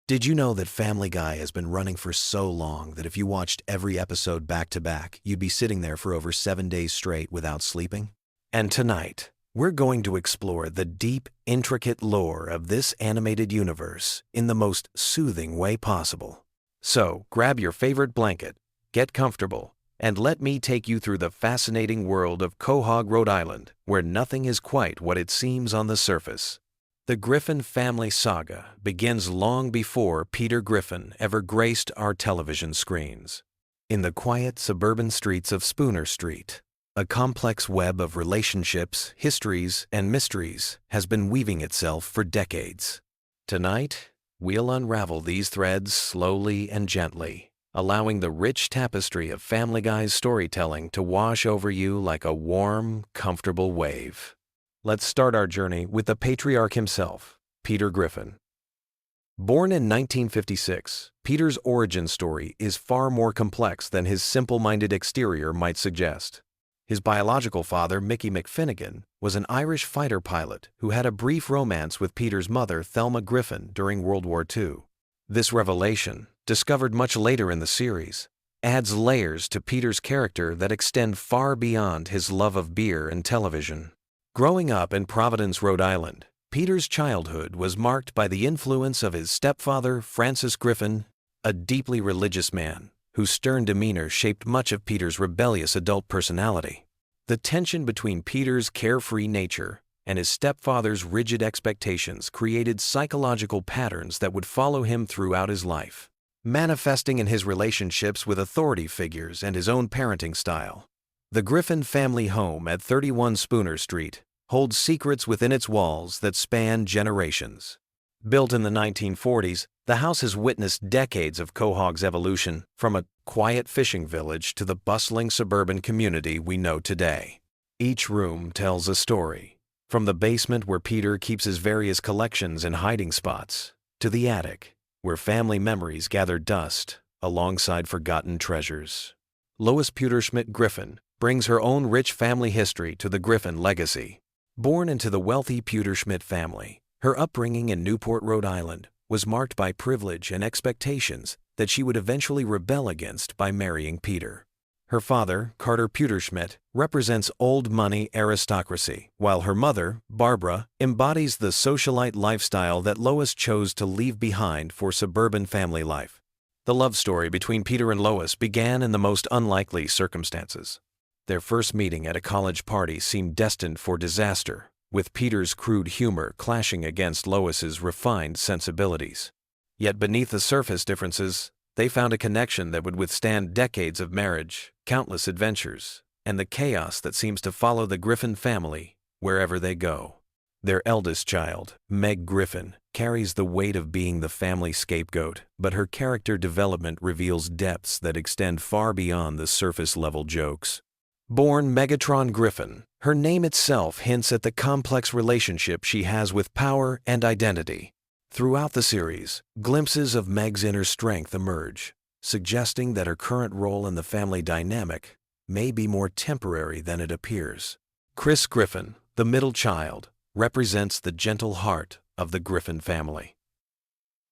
Did you know that Family Guy has been running for so long that if you watched every episode back to back, you'd be sitting there for over 7 days straight without sleeping? And tonight, we're going to explore the deep, intricate lore of this animated universe in the most soothing way possible. So, grab your favorite blanket, get comfortable, and let me take you through the fascinating world of Quahog, Rhode Island, where nothing is quite what it seems on the surface. The Griffin family saga begins long before Peter Griffin ever graced our television screens. In the quiet suburban streets of Spooner Street, a complex web of relationships, histories, and mysteries has been weaving itself for decades. Tonight, we'll unravel these threads slowly and gently, allowing the rich tapestry of Family Guy's storytelling to wash over you like a warm, comfortable wave. Let's start our journey with the patriarch himself, Peter Griffin. Born in 1956, Peter's origin story is far more complex than his simple-minded exterior might suggest. His biological father, Mickey McFinnigan, was an Irish fighter pilot who had a brief romance with Peter's mother, Thelma Griffin, during World War II. This revelation, discovered much later in the series, adds layers to Peter's character that extend far beyond his love of beer and television. Growing up in Providence, Rhode Island, Peter's childhood was marked by the influence of his stepfather, Francis Griffin, a deeply religious man whose stern demeanor shaped much of Peter's rebellious adult personality. The tension between Peter's carefree nature and his stepfather's rigid expectations created psychological patterns that would follow him throughout his life, manifesting in his relationships with authority figures and his own parenting style. The Griffin family home at 31 Spooner Street holds secrets within its walls that span generations. Built in the 1940s, the house has witnessed decades of Quahog's evolution from a quiet fishing village to the bustling suburban community we know today. Each room tells a story, from the basement where Peter keeps his various collections and hiding spots, to the attic, where family memories gather dust alongside forgotten treasures. Lois Pewterschmidt Griffin brings her own rich family history to the Griffin legacy. Born into the wealthy Pewterschmidt family, her upbringing in Newport, Rhode Island, was marked by privilege and expectations that she would eventually rebel against by marrying Peter. Her father, Carter Pewterschmidt, represents old money aristocracy, while her mother, Barbara, embodies the socialite lifestyle that Lois chose to leave behind for suburban family life. The love story between Peter and Lois began in the most unlikely circumstances. Their first meeting at a college party seemed destined for disaster, with Peter's crude humor clashing against Lois's refined sensibilities. Yet beneath the surface differences, they found a connection that would withstand decades of marriage, countless adventures, and the chaos that seems to follow the Griffin family wherever they go. Their eldest child, Meg Griffin, carries the weight of being the family scapegoat, but her character development reveals depths that extend far beyond the surface-level jokes. Born Megatron Griffin, her name itself hints at the complex relationship she has with power and identity. Throughout the series, glimpses of Meg's inner strength emerge, suggesting that her current role in the family dynamic may be more temporary than it appears. Chris Griffin, the middle child, represents the gentle heart of the Griffin family.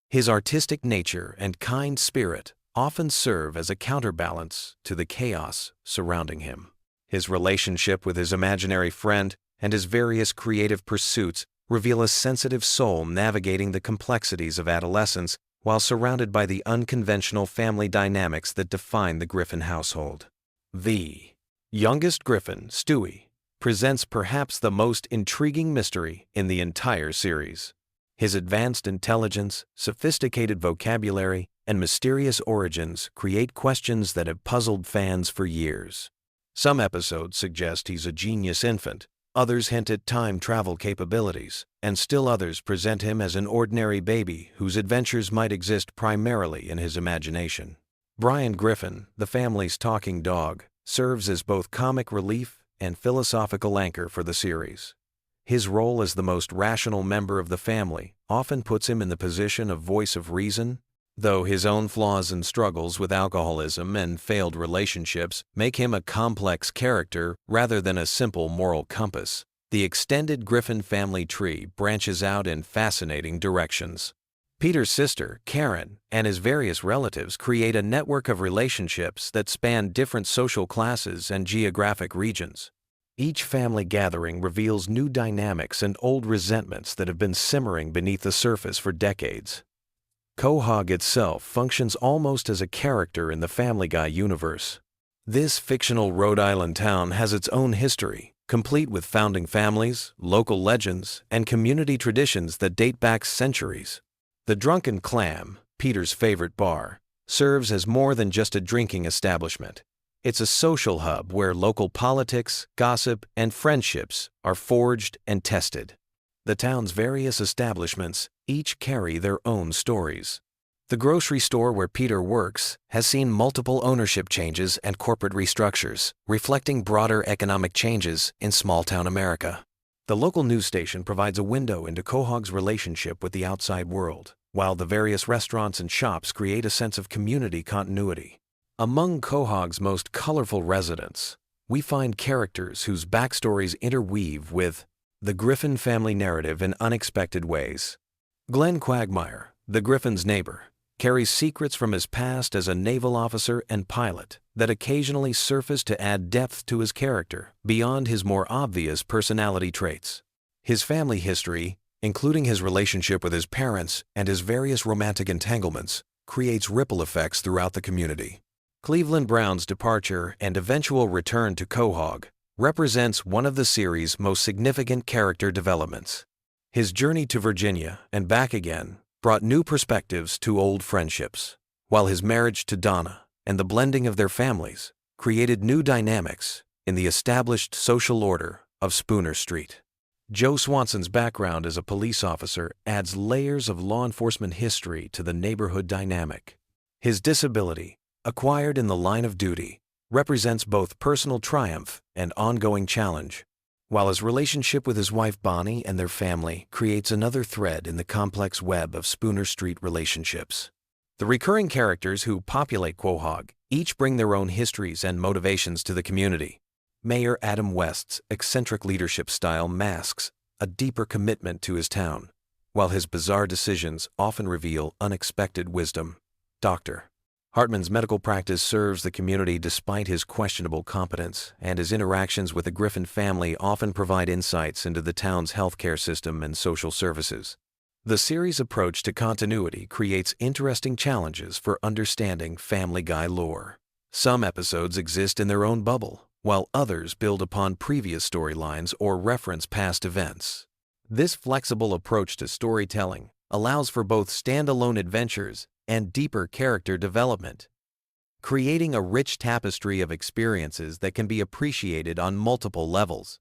His artistic nature and kind spirit often serve as a counterbalance to the chaos surrounding him. His relationship with his imaginary friend and his various creative pursuits reveal a sensitive soul navigating the complexities of adolescence while surrounded by the unconventional family dynamics that define the Griffin household. The youngest Griffin, Stewie, presents perhaps the most intriguing mystery in the entire series. His advanced intelligence, sophisticated vocabulary, and mysterious origins create questions that have puzzled fans for years. Some episodes suggest he's a genius infant, others hint at time travel capabilities, and still others present him as an ordinary baby whose adventures might exist primarily in his imagination. Brian Griffin, the family's talking dog, serves as both comic relief and philosophical anchor for the series. His role as the most rational member of the family often puts him in the position of voice of reason, though his own flaws and struggles with alcoholism and failed relationships make him a complex character rather than a simple moral compass. The extended Griffin family tree branches out in fascinating directions. Peter's sister, Karen, and his various relatives create a network of relationships that span different social classes and geographic regions. Each family gathering reveals new dynamics and old resentments that have been simmering beneath the surface for decades. Quahog itself functions almost as a character in the Family Guy universe. This fictional Rhode Island town has its own history, complete with founding families, local legends, and community traditions that date back centuries. The Drunken Clam, Peter's favorite bar, serves as more than just a drinking establishment. It's a social hub where local politics, gossip, and friendships are forged and tested. The town's various establishments each carry their own stories. The grocery store where Peter works has seen multiple ownership changes and corporate restructures, reflecting broader economic changes in small-town America. The local news station provides a window into Quahog's relationship with the outside world, while the various restaurants and shops create a sense of community continuity. Among Quahog's most colorful residents, we find characters whose backstories interweave with the Griffin family narrative in unexpected ways. Glenn Quagmire, the Griffin's neighbor, carries secrets from his past as a naval officer and pilot that occasionally surface to add depth to his character beyond his more obvious personality traits. His family history, including his relationship with his parents and his various romantic entanglements, creates ripple effects throughout the community. Cleveland Brown's departure and eventual return to Quahog represents one of the series' most significant character developments. His journey to Virginia and back again brought new perspectives to old friendships, while his marriage to Donna and the blending of their families created new dynamics in the established social order of Spooner Street. Joe Swanson's background as a police officer adds layers of law enforcement history to the neighborhood dynamic. His disability, acquired in the line of duty, represents both personal triumph and ongoing challenge, while his relationship with his wife Bonnie and their family creates another thread in the complex web of Spooner Street relationships. The recurring characters who populate Quahog each bring their own histories and motivations to the community. Mayor Adam West's eccentric leadership style masks a deeper commitment to his town, while his bizarre decisions often reveal unexpected wisdom. Dr. Hartman's medical practice serves the community despite his questionable competence, and his interactions with the Griffin family often provide insights into the town's healthcare system and social services. The series' approach to continuity creates interesting challenges for understanding Family Guy lore. Some episodes exist in their own bubble, while others build upon previous storylines or reference past events. This flexible approach to storytelling allows for both standalone adventures and deeper character development, creating a rich tapestry of experiences that can be appreciated on multiple levels.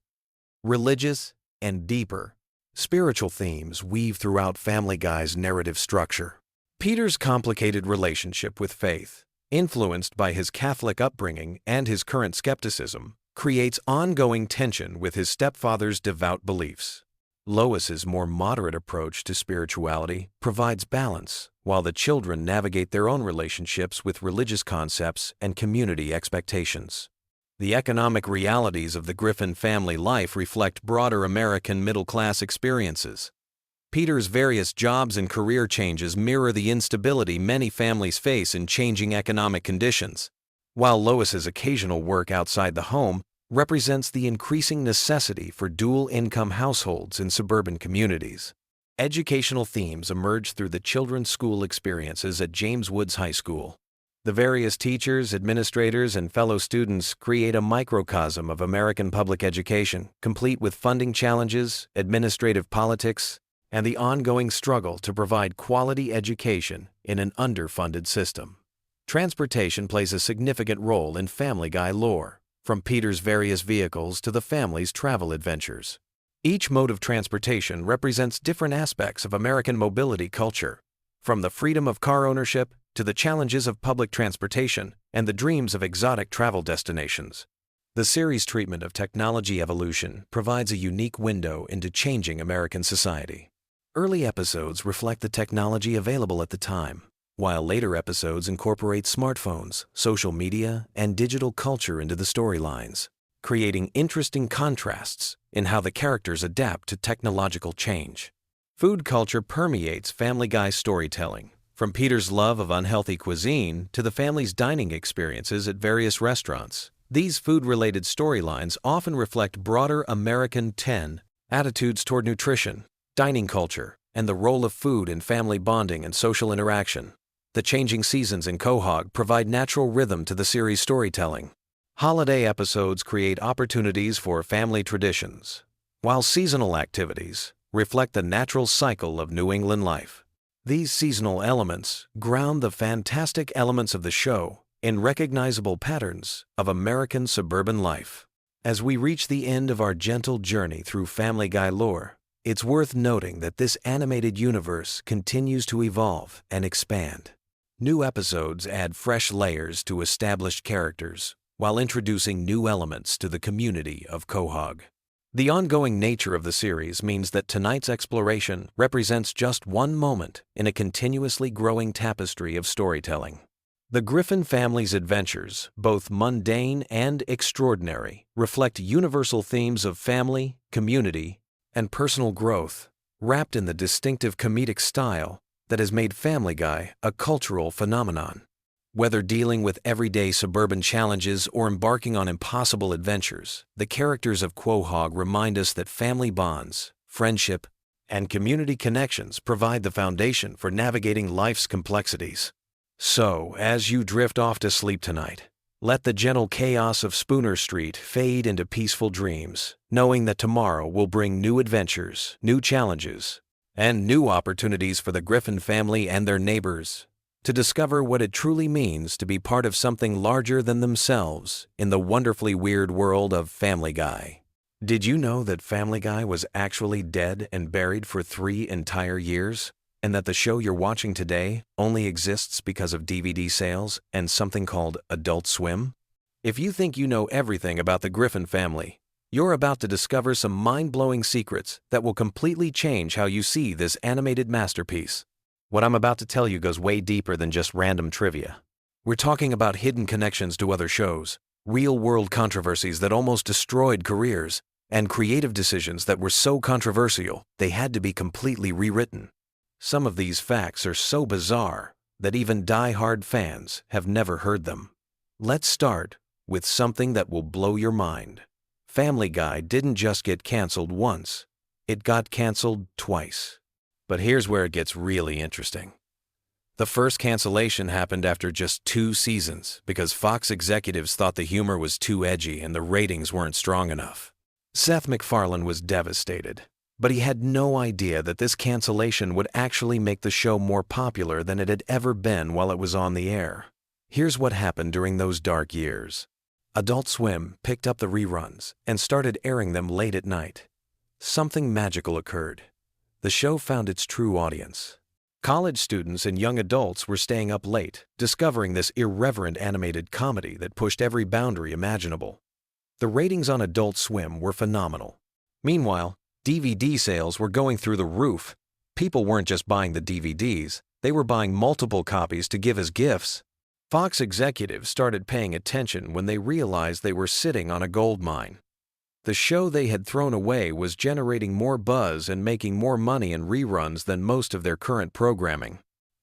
Religious and deeper, spiritual themes weave throughout Family Guy's narrative structure. Peter's complicated relationship with faith, influenced by his Catholic upbringing and his current skepticism, creates ongoing tension with his stepfather's devout beliefs. Lois's more moderate approach to spirituality provides balance, while the children navigate their own relationships with religious concepts and community expectations. The economic realities of the Griffin family life reflect broader American middle-class experiences. Peter's various jobs and career changes mirror the instability many families face in changing economic conditions, while Lois's occasional work outside the home represents the increasing necessity for dual-income households in suburban communities. Educational themes emerge through the children's school experiences at James Woods High School. The various teachers, administrators, and fellow students create a microcosm of American public education, complete with funding challenges, administrative politics, and the ongoing struggle to provide quality education in an underfunded system. Transportation plays a significant role in Family Guy lore, from Peter's various vehicles to the family's travel adventures. Each mode of transportation represents different aspects of American mobility culture, from the freedom of car ownership to the challenges of public transportation and the dreams of exotic travel destinations. The series' treatment of technology evolution provides a unique window into changing American society. Early episodes reflect the technology available at the time, while later episodes incorporate smartphones, social media, and digital culture into the storylines, creating interesting contrasts in how the characters adapt to technological change. Food culture permeates Family Guy storytelling, from Peter's love of unhealthy cuisine to the family's dining experiences at various restaurants. These food-related storylines often reflect broader American attitudes toward nutrition, dining culture, and the role of food in family bonding and social interaction. The changing seasons in Quahog provide natural rhythm to the series' storytelling. Holiday episodes create opportunities for family traditions, while seasonal activities reflect the natural cycle of New England life. These seasonal elements ground the fantastic elements of the show in recognizable patterns of American suburban life. As we reach the end of our gentle journey through Family Guy lore, it's worth noting that this animated universe continues to evolve and expand. New episodes add fresh layers to established characters while introducing new elements to the community of Quahog. The ongoing nature of the series means that tonight's exploration represents just one moment in a continuously growing tapestry of storytelling. The Griffin family's adventures, both mundane and extraordinary, reflect universal themes of family, community, and personal growth, wrapped in the distinctive comedic style that has made Family Guy a cultural phenomenon. Whether dealing with everyday suburban challenges or embarking on impossible adventures, the characters of Quahog remind us that family bonds, friendship, and community connections provide the foundation for navigating life's complexities. So, as you drift off to sleep tonight, let the gentle chaos of Spooner Street fade into peaceful dreams, knowing that tomorrow will bring new adventures, new challenges, and new opportunities for the Griffin family and their neighbors to discover what it truly means to be part of something larger than themselves in the wonderfully weird world of Family Guy. Did you know that Family Guy was actually dead and buried for 3 entire years, and that the show you're watching today only exists because of DVD sales and something called Adult Swim? If you think you know everything about the Griffin family, you're about to discover some mind-blowing secrets that will completely change how you see this animated masterpiece. What I'm about to tell you goes way deeper than just random trivia. We're talking about hidden connections to other shows, real-world controversies that almost destroyed careers, and creative decisions that were so controversial they had to be completely rewritten. Some of these facts are so bizarre that even die-hard fans have never heard them. Let's start with something that will blow your mind. Family Guy didn't just get canceled once, it got canceled twice. But here's where it gets really interesting. The first cancellation happened after just 2 seasons because Fox executives thought the humor was too edgy and the ratings weren't strong enough. Seth MacFarlane was devastated, but he had no idea that this cancellation would actually make the show more popular than it had ever been while it was on the air. Here's what happened during those dark years. Adult Swim picked up the reruns and started airing them late at night. Something magical occurred. The show found its true audience. College students and young adults were staying up late, discovering this irreverent animated comedy that pushed every boundary imaginable. The ratings on Adult Swim were phenomenal. Meanwhile, DVD sales were going through the roof. People weren't just buying the DVDs, they were buying multiple copies to give as gifts. Fox executives started paying attention when they realized they were sitting on a gold mine. The show they had thrown away was generating more buzz and making more money in reruns than most of their current programming.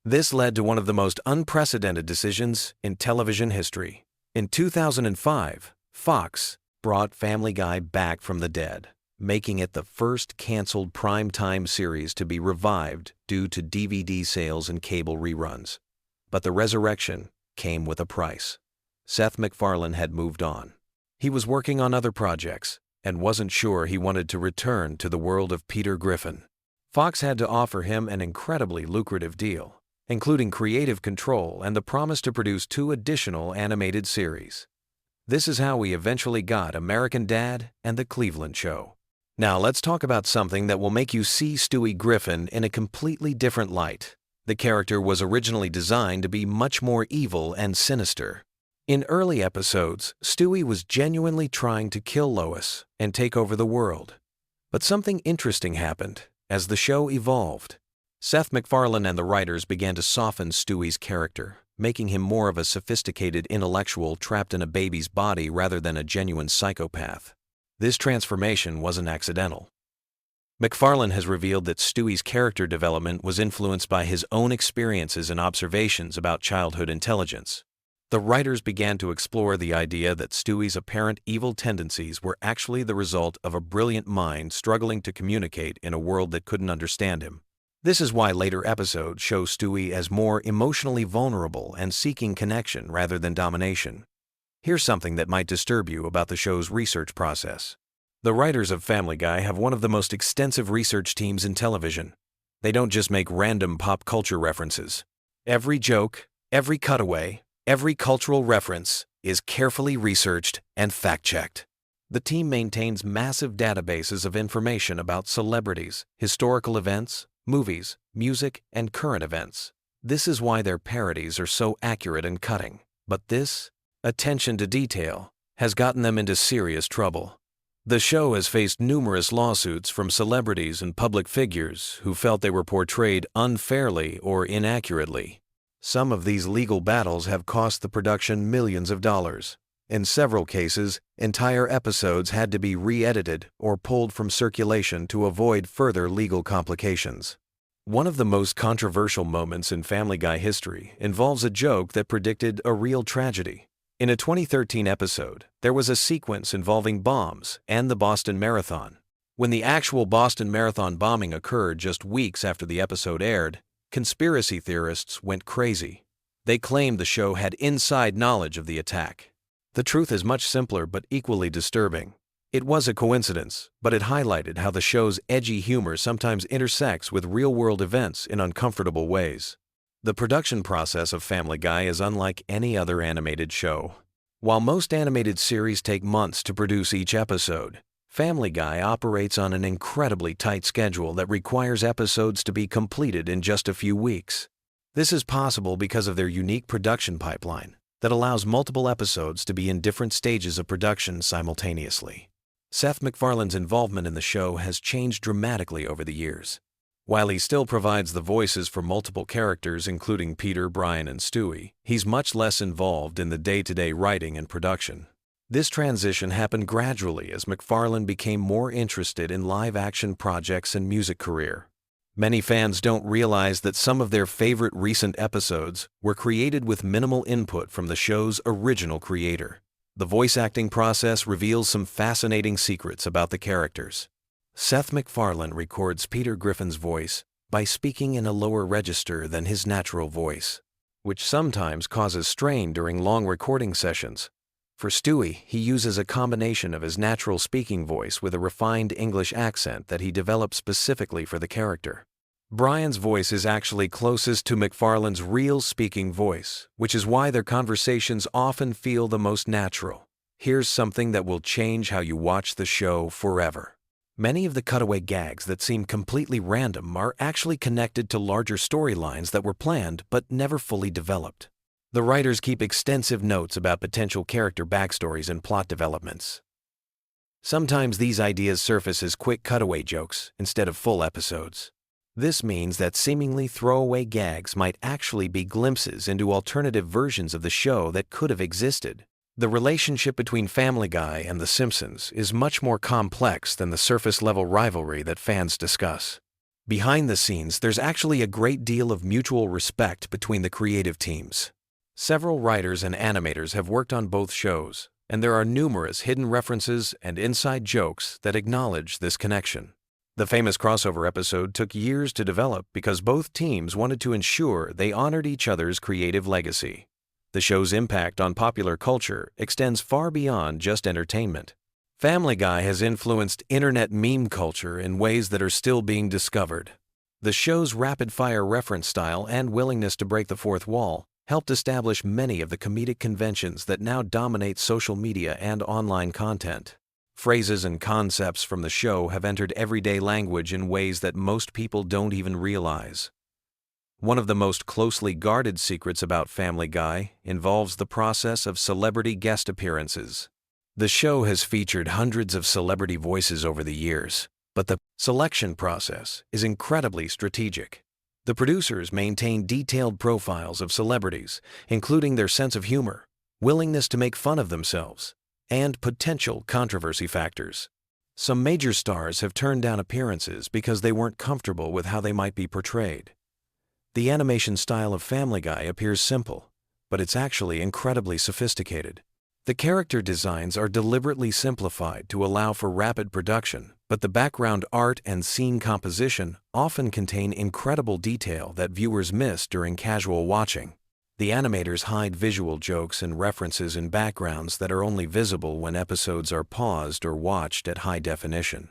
This led to one of the most unprecedented decisions in television history. In 2005, Fox brought Family Guy back from the dead, making it the first canceled primetime series to be revived due to DVD sales and cable reruns. But the resurrection came with a price. Seth MacFarlane had moved on. He was working on other projects and wasn't sure he wanted to return to the world of Peter Griffin. Fox had to offer him an incredibly lucrative deal, including creative control and the promise to produce 2 additional animated series. This is how we eventually got American Dad and The Cleveland Show. Now let's talk about something that will make you see Stewie Griffin in a completely different light. The character was originally designed to be much more evil and sinister. In early episodes, Stewie was genuinely trying to kill Lois and take over the world. But something interesting happened as the show evolved. Seth MacFarlane and the writers began to soften Stewie's character, making him more of a sophisticated intellectual trapped in a baby's body rather than a genuine psychopath. This transformation wasn't accidental. MacFarlane has revealed that Stewie's character development was influenced by his own experiences and observations about childhood intelligence. The writers began to explore the idea that Stewie's apparent evil tendencies were actually the result of a brilliant mind struggling to communicate in a world that couldn't understand him. This is why later episodes show Stewie as more emotionally vulnerable and seeking connection rather than domination. Here's something that might disturb you about the show's research process. The writers of Family Guy have one of the most extensive research teams in television. They don't just make random pop culture references. Every joke, every cutaway, every cultural reference is carefully researched and fact-checked. The team maintains massive databases of information about celebrities, historical events, movies, music, and current events. This is why their parodies are so accurate and cutting. But this attention to detail has gotten them into serious trouble. The show has faced numerous lawsuits from celebrities and public figures who felt they were portrayed unfairly or inaccurately. Some of these legal battles have cost the production millions of dollars. In several cases, entire episodes had to be re-edited or pulled from circulation to avoid further legal complications. One of the most controversial moments in Family Guy history involves a joke that predicted a real tragedy. In a 2013 episode, there was a sequence involving bombs and the Boston Marathon. When the actual Boston Marathon bombing occurred just weeks after the episode aired, conspiracy theorists went crazy. They claimed the show had inside knowledge of the attack. The truth is much simpler but equally disturbing. It was a coincidence, but it highlighted how the show's edgy humor sometimes intersects with real-world events in uncomfortable ways. The production process of Family Guy is unlike any other animated show. While most animated series take months to produce each episode, Family Guy operates on an incredibly tight schedule that requires episodes to be completed in just a few weeks. This is possible because of their unique production pipeline that allows multiple episodes to be in different stages of production simultaneously. Seth MacFarlane's involvement in the show has changed dramatically over the years. While he still provides the voices for multiple characters including Peter, Brian, and Stewie, he's much less involved in the day-to-day writing and production. This transition happened gradually as MacFarlane became more interested in live-action projects and music career. Many fans don't realize that some of their favorite recent episodes were created with minimal input from the show's original creator. The voice acting process reveals some fascinating secrets about the characters. Seth MacFarlane records Peter Griffin's voice by speaking in a lower register than his natural voice, which sometimes causes strain during long recording sessions. For Stewie, he uses a combination of his natural speaking voice with a refined English accent that he developed specifically for the character. Brian's voice is actually closest to MacFarlane's real speaking voice, which is why their conversations often feel the most natural. Here's something that will change how you watch the show forever. Many of the cutaway gags that seem completely random are actually connected to larger storylines that were planned but never fully developed. The writers keep extensive notes about potential character backstories and plot developments. Sometimes these ideas surface as quick cutaway jokes instead of full episodes. This means that seemingly throwaway gags might actually be glimpses into alternative versions of the show that could have existed. The relationship between Family Guy and The Simpsons is much more complex than the surface-level rivalry that fans discuss. Behind the scenes, there's actually a great deal of mutual respect between the creative teams. Several writers and animators have worked on both shows, and there are numerous hidden references and inside jokes that acknowledge this connection. The famous crossover episode took years to develop because both teams wanted to ensure they honored each other's creative legacy. The show's impact on popular culture extends far beyond just entertainment. Family Guy has influenced internet meme culture in ways that are still being discovered. The show's rapid-fire reference style and willingness to break the fourth wall helped establish many of the comedic conventions that now dominate social media and online content. Phrases and concepts from the show have entered everyday language in ways that most people don't even realize. One of the most closely guarded secrets about Family Guy involves the process of celebrity guest appearances. The show has featured hundreds of celebrity voices over the years, but the selection process is incredibly strategic. The producers maintain detailed profiles of celebrities, including their sense of humor, willingness to make fun of themselves, and potential controversy factors. Some major stars have turned down appearances because they weren't comfortable with how they might be portrayed. The animation style of Family Guy appears simple, but it's actually incredibly sophisticated. The character designs are deliberately simplified to allow for rapid production, but the background art and scene composition often contain incredible detail that viewers miss during casual watching. The animators hide visual jokes and references in backgrounds that are only visible when episodes are paused or watched at high definition.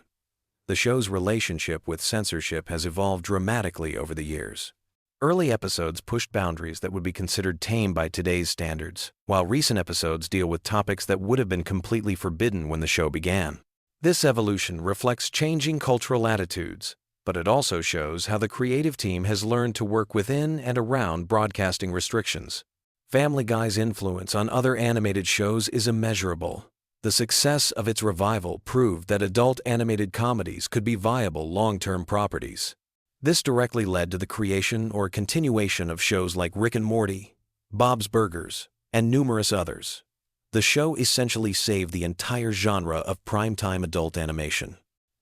The show's relationship with censorship has evolved dramatically over the years. Early episodes pushed boundaries that would be considered tame by today's standards, while recent episodes deal with topics that would have been completely forbidden when the show began. This evolution reflects changing cultural attitudes, but it also shows how the creative team has learned to work within and around broadcasting restrictions. Family Guy's influence on other animated shows is immeasurable. The success of its revival proved that adult animated comedies could be viable long-term properties. This directly led to the creation or continuation of shows like Rick and Morty, Bob's Burgers, and numerous others. The show essentially saved the entire genre of primetime adult animation.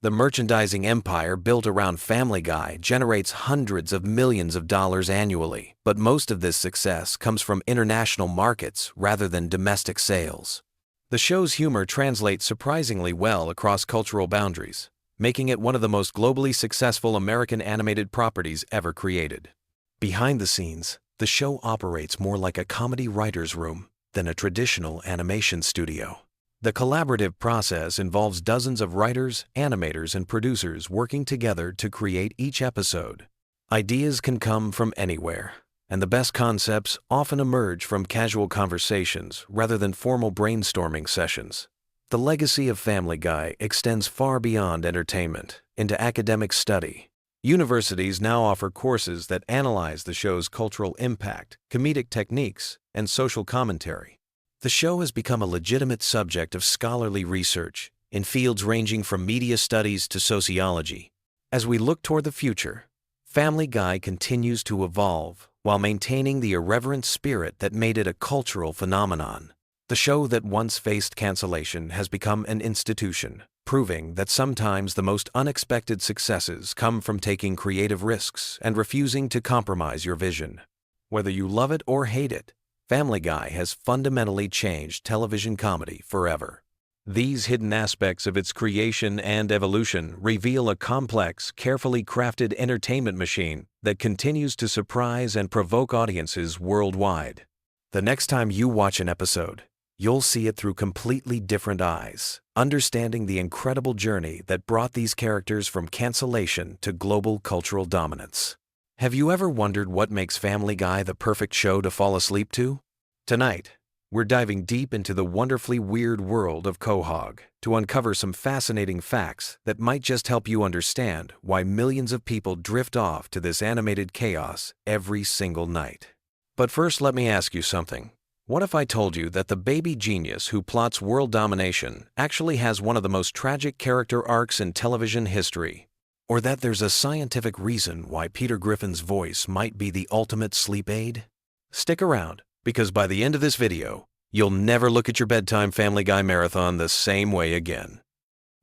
The merchandising empire built around Family Guy generates hundreds of millions of dollars annually, but most of this success comes from international markets rather than domestic sales. The show's humor translates surprisingly well across cultural boundaries, making it one of the most globally successful American animated properties ever created. Behind the scenes, the show operates more like a comedy writer's room than a traditional animation studio. The collaborative process involves dozens of writers, animators, and producers working together to create each episode. Ideas can come from anywhere, and the best concepts often emerge from casual conversations rather than formal brainstorming sessions. The legacy of Family Guy extends far beyond entertainment into academic study. Universities now offer courses that analyze the show's cultural impact, comedic techniques, and social commentary. The show has become a legitimate subject of scholarly research in fields ranging from media studies to sociology. As we look toward the future, Family Guy continues to evolve while maintaining the irreverent spirit that made it a cultural phenomenon. The show that once faced cancellation has become an institution, proving that sometimes the most unexpected successes come from taking creative risks and refusing to compromise your vision. Whether you love it or hate it, Family Guy has fundamentally changed television comedy forever. These hidden aspects of its creation and evolution reveal a complex, carefully crafted entertainment machine that continues to surprise and provoke audiences worldwide. The next time you watch an episode, you'll see it through completely different eyes, understanding the incredible journey that brought these characters from cancellation to global cultural dominance. Have you ever wondered what makes Family Guy the perfect show to fall asleep to? Tonight, we're diving deep into the wonderfully weird world of Quahog to uncover some fascinating facts that might just help you understand why millions of people drift off to this animated chaos every single night. But first, let me ask you something. What if I told you that the baby genius who plots world domination actually has one of the most tragic character arcs in television history? Or that there's a scientific reason why Peter Griffin's voice might be the ultimate sleep aid? Stick around, because by the end of this video, you'll never look at your bedtime Family Guy marathon the same way again.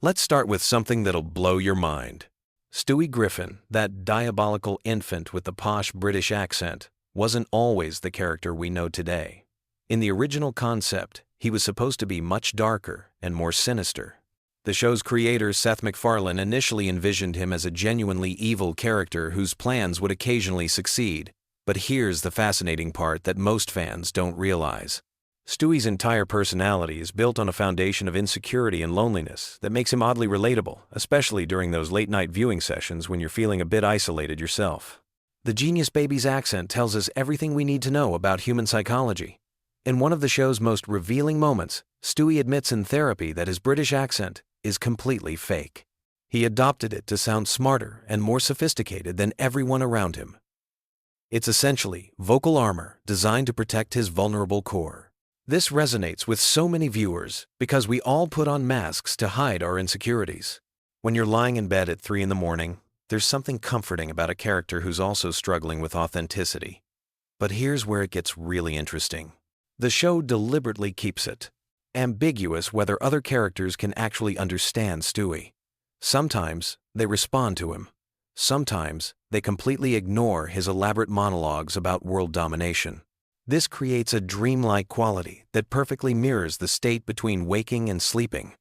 Let's start with something that'll blow your mind. Stewie Griffin, that diabolical infant with the posh British accent, wasn't always the character we know today. In the original concept, he was supposed to be much darker and more sinister. The show's creator, Seth MacFarlane, initially envisioned him as a genuinely evil character whose plans would occasionally succeed. But here's the fascinating part that most fans don't realize. Stewie's entire personality is built on a foundation of insecurity and loneliness that makes him oddly relatable, especially during those late-night viewing sessions when you're feeling a bit isolated yourself. The genius baby's accent tells us everything we need to know about human psychology. In one of the show's most revealing moments, Stewie admits in therapy that his British accent is completely fake. He adopted it to sound smarter and more sophisticated than everyone around him. It's essentially vocal armor designed to protect his vulnerable core. This resonates with so many viewers because we all put on masks to hide our insecurities. When you're lying in bed at 3 a.m, there's something comforting about a character who's also struggling with authenticity. But here's where it gets really interesting. The show deliberately keeps it. ambiguous whether other characters can actually understand Stewie. Sometimes they respond to him. Sometimes they completely ignore his elaborate monologues about world domination. This creates a dreamlike quality that perfectly mirrors the state between waking and sleeping.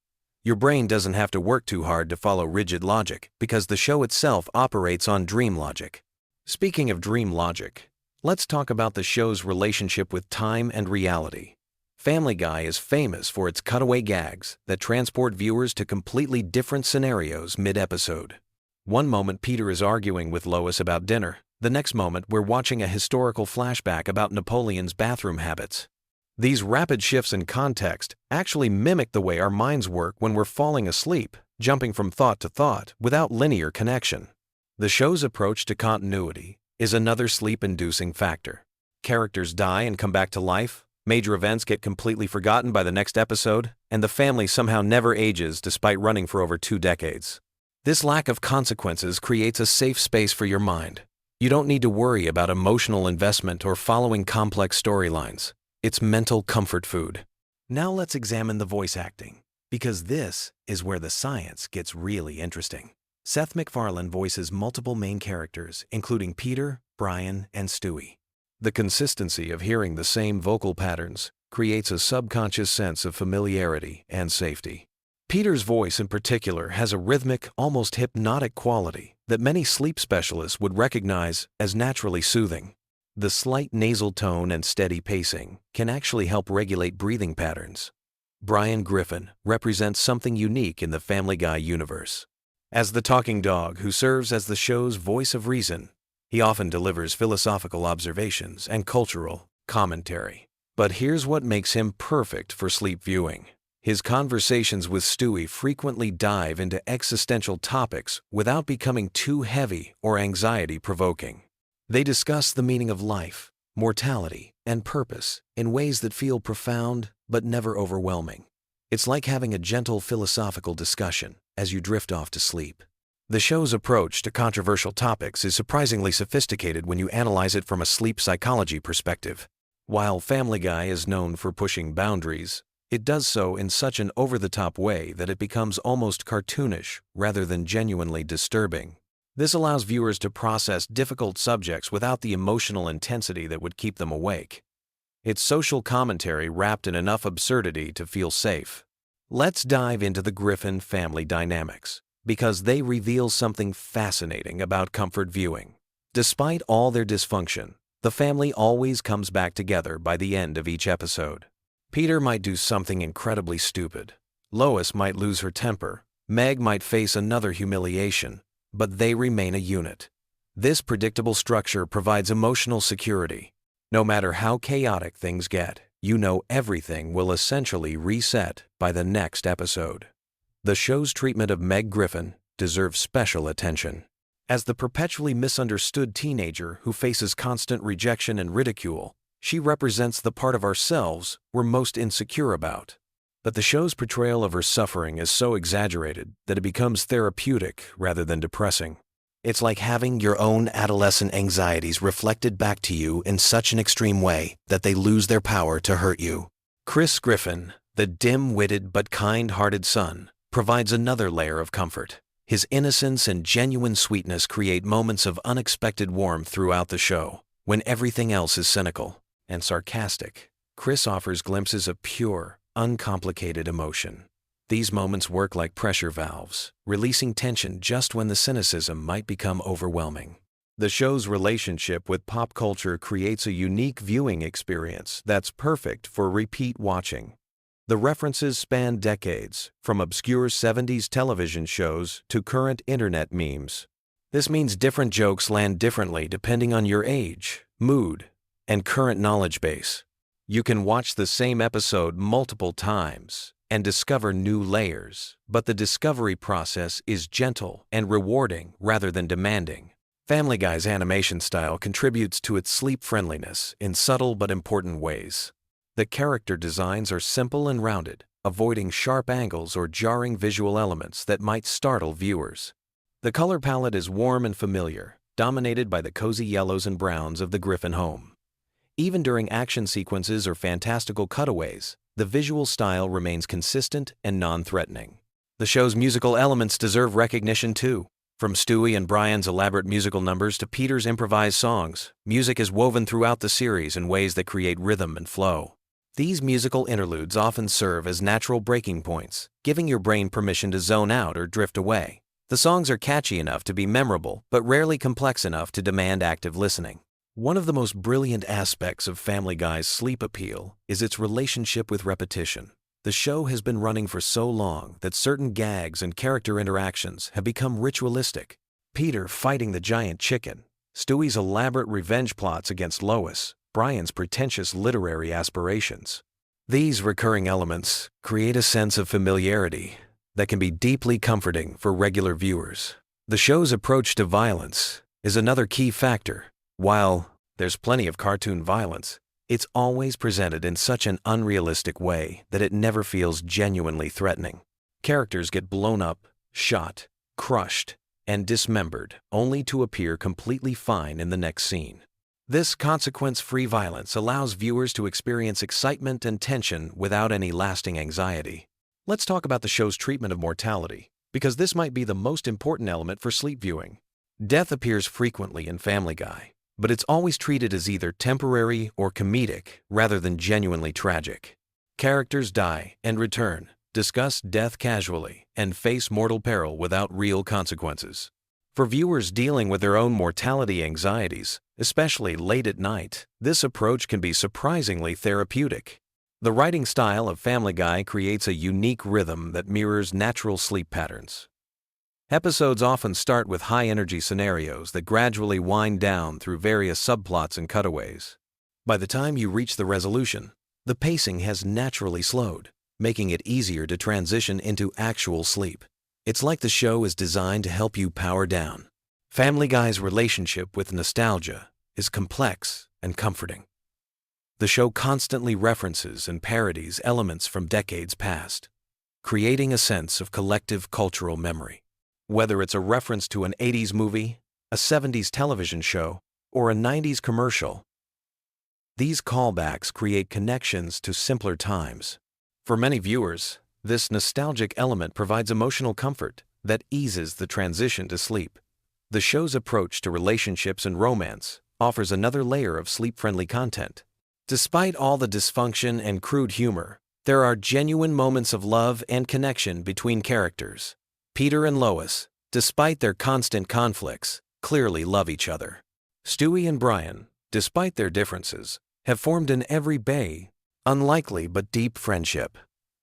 Your brain doesn't have to work too hard to follow rigid logic because the show itself operates on dream logic. Speaking of dream logic, let's talk about the show's relationship with time and reality. Family Guy is famous for its cutaway gags that transport viewers to completely different scenarios mid-episode. One moment Peter is arguing with Lois about dinner. The next moment we're watching a historical flashback about Napoleon's bathroom habits. These rapid shifts in context actually mimic the way our minds work when we're falling asleep, jumping from thought to thought without linear connection. The show's approach to continuity is another sleep-inducing factor. Characters die and come back to life, major events get completely forgotten by the next episode, and the family somehow never ages despite running for over 2 decades. This lack of consequences creates a safe space for your mind. You don't need to worry about emotional investment or following complex storylines. It's mental comfort food. Now let's examine the voice acting, because this is where the science gets really interesting. Seth MacFarlane voices multiple main characters, including Peter, Brian, and Stewie. The consistency of hearing the same vocal patterns creates a subconscious sense of familiarity and safety. Peter's voice in particular has a rhythmic, almost hypnotic quality that many sleep specialists would recognize as naturally soothing. The slight nasal tone and steady pacing can actually help regulate breathing patterns. Brian Griffin represents something unique in the Family Guy universe. As the talking dog who serves as the show's voice of reason, he often delivers philosophical observations and cultural commentary. But here's what makes him perfect for sleep viewing. His conversations with Stewie frequently dive into existential topics without becoming too heavy or anxiety-provoking. They discuss the meaning of life, mortality, and purpose in ways that feel profound but never overwhelming. It's like having a gentle philosophical discussion as you drift off to sleep. The show's approach to controversial topics is surprisingly sophisticated when you analyze it from a sleep psychology perspective. While Family Guy is known for pushing boundaries, it does so in such an over-the-top way that it becomes almost cartoonish rather than genuinely disturbing. This allows viewers to process difficult subjects without the emotional intensity that would keep them awake. It's social commentary wrapped in enough absurdity to feel safe. Let's dive into the Griffin family dynamics, because they reveal something fascinating about comfort viewing. Despite all their dysfunction, the family always comes back together by the end of each episode. Peter might do something incredibly stupid. Lois might lose her temper. Meg might face another humiliation, but they remain a unit. This predictable structure provides emotional security. No matter how chaotic things get, you know everything will essentially reset by the next episode. The show's treatment of Meg Griffin deserves special attention. As the perpetually misunderstood teenager who faces constant rejection and ridicule, she represents the part of ourselves we're most insecure about. But the show's portrayal of her suffering is so exaggerated that it becomes therapeutic rather than depressing. It's like having your own adolescent anxieties reflected back to you in such an extreme way that they lose their power to hurt you. Chris Griffin, the dim-witted but kind-hearted son, provides another layer of comfort. His innocence and genuine sweetness create moments of unexpected warmth throughout the show. When everything else is cynical and sarcastic, Chris offers glimpses of pure, uncomplicated emotion. These moments work like pressure valves, releasing tension just when the cynicism might become overwhelming. The show's relationship with pop culture creates a unique viewing experience that's perfect for repeat watching. The references span decades, from obscure 70s television shows to current internet memes. This means different jokes land differently depending on your age, mood, and current knowledge base. You can watch the same episode multiple times and discover new layers, but the discovery process is gentle and rewarding rather than demanding. Family Guy's animation style contributes to its sleep friendliness in subtle but important ways. The character designs are simple and rounded, avoiding sharp angles or jarring visual elements that might startle viewers. The color palette is warm and familiar, dominated by the cozy yellows and browns of the Griffin home. Even during action sequences or fantastical cutaways, the visual style remains consistent and non-threatening. The show's musical elements deserve recognition too. From Stewie and Brian's elaborate musical numbers to Peter's improvised songs, music is woven throughout the series in ways that create rhythm and flow. These musical interludes often serve as natural breaking points, giving your brain permission to zone out or drift away. The songs are catchy enough to be memorable, but rarely complex enough to demand active listening. One of the most brilliant aspects of Family Guy's sleep appeal is its relationship with repetition. The show has been running for so long that certain gags and character interactions have become ritualistic. Peter fighting the giant chicken, Stewie's elaborate revenge plots against Lois, Brian's pretentious literary aspirations. These recurring elements create a sense of familiarity that can be deeply comforting for regular viewers. The show's approach to violence is another key factor. While there's plenty of cartoon violence, it's always presented in such an unrealistic way that it never feels genuinely threatening. Characters get blown up, shot, crushed, and dismembered, only to appear completely fine in the next scene. This consequence-free violence allows viewers to experience excitement and tension without any lasting anxiety. Let's talk about the show's treatment of mortality, because this might be the most important element for sleep viewing. Death appears frequently in Family Guy, but it's always treated as either temporary or comedic rather than genuinely tragic. Characters die and return, discuss death casually, and face mortal peril without real consequences. For viewers dealing with their own mortality anxieties, especially late at night, this approach can be surprisingly therapeutic. The writing style of Family Guy creates a unique rhythm that mirrors natural sleep patterns. Episodes often start with high-energy scenarios that gradually wind down through various subplots and cutaways. By the time you reach the resolution, the pacing has naturally slowed, making it easier to transition into actual sleep. It's like the show is designed to help you power down. Family Guy's relationship with nostalgia is complex and comforting. The show constantly references and parodies elements from decades past, creating a sense of collective cultural memory. Whether it's a reference to an 80s movie, a 70s television show, or a 90s commercial, these callbacks create connections to simpler times. For many viewers, this nostalgic element provides emotional comfort that eases the transition to sleep. The show's approach to relationships and romance offers another layer of sleep-friendly content. Despite all the dysfunction and crude humor, there are genuine moments of love and connection between characters. Peter and Lois, despite their constant conflicts, clearly love each other. Stewie and Brian, despite their differences, have formed an everyday, unlikely but deep friendship.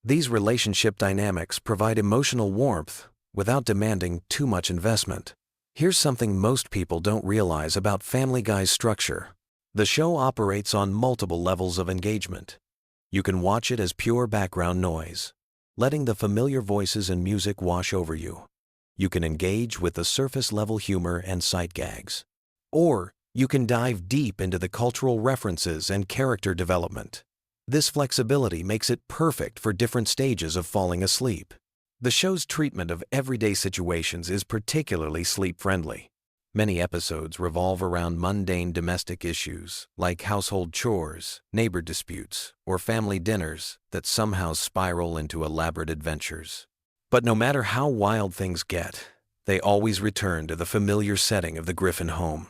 These relationship dynamics provide emotional warmth without demanding too much investment. Here's something most people don't realize about Family Guy's structure. The show operates on multiple levels of engagement. You can watch it as pure background noise, letting the familiar voices and music wash over you. You can engage with the surface-level humor and sight gags. Or you can dive deep into the cultural references and character development. This flexibility makes it perfect for different stages of falling asleep. The show's treatment of everyday situations is particularly sleep-friendly. Many episodes revolve around mundane domestic issues like household chores, neighbor disputes, or family dinners that somehow spiral into elaborate adventures. But no matter how wild things get, they always return to the familiar setting of the Griffin home.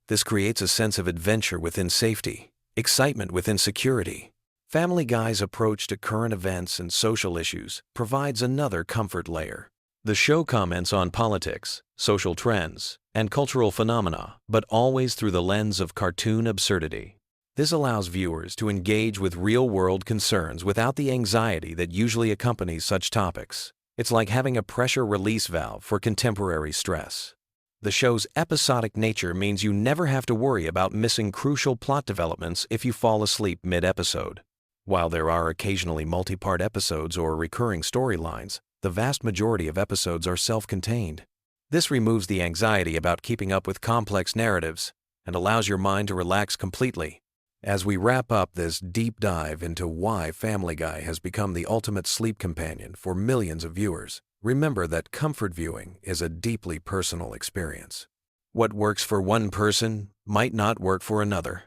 This creates a sense of adventure within safety, excitement within security. Family Guy's approach to current events and social issues provides another comfort layer. The show comments on politics, social trends, and cultural phenomena, but always through the lens of cartoon absurdity. This allows viewers to engage with real-world concerns without the anxiety that usually accompanies such topics. It's like having a pressure release valve for contemporary stress. The show's episodic nature means you never have to worry about missing crucial plot developments if you fall asleep mid-episode. While there are occasionally multi-part episodes or recurring storylines, the vast majority of episodes are self-contained. This removes the anxiety about keeping up with complex narratives and allows your mind to relax completely. As we wrap up this deep dive into why Family Guy has become the ultimate sleep companion for millions of viewers, remember that comfort viewing is a deeply personal experience. What works for one person might not work for another.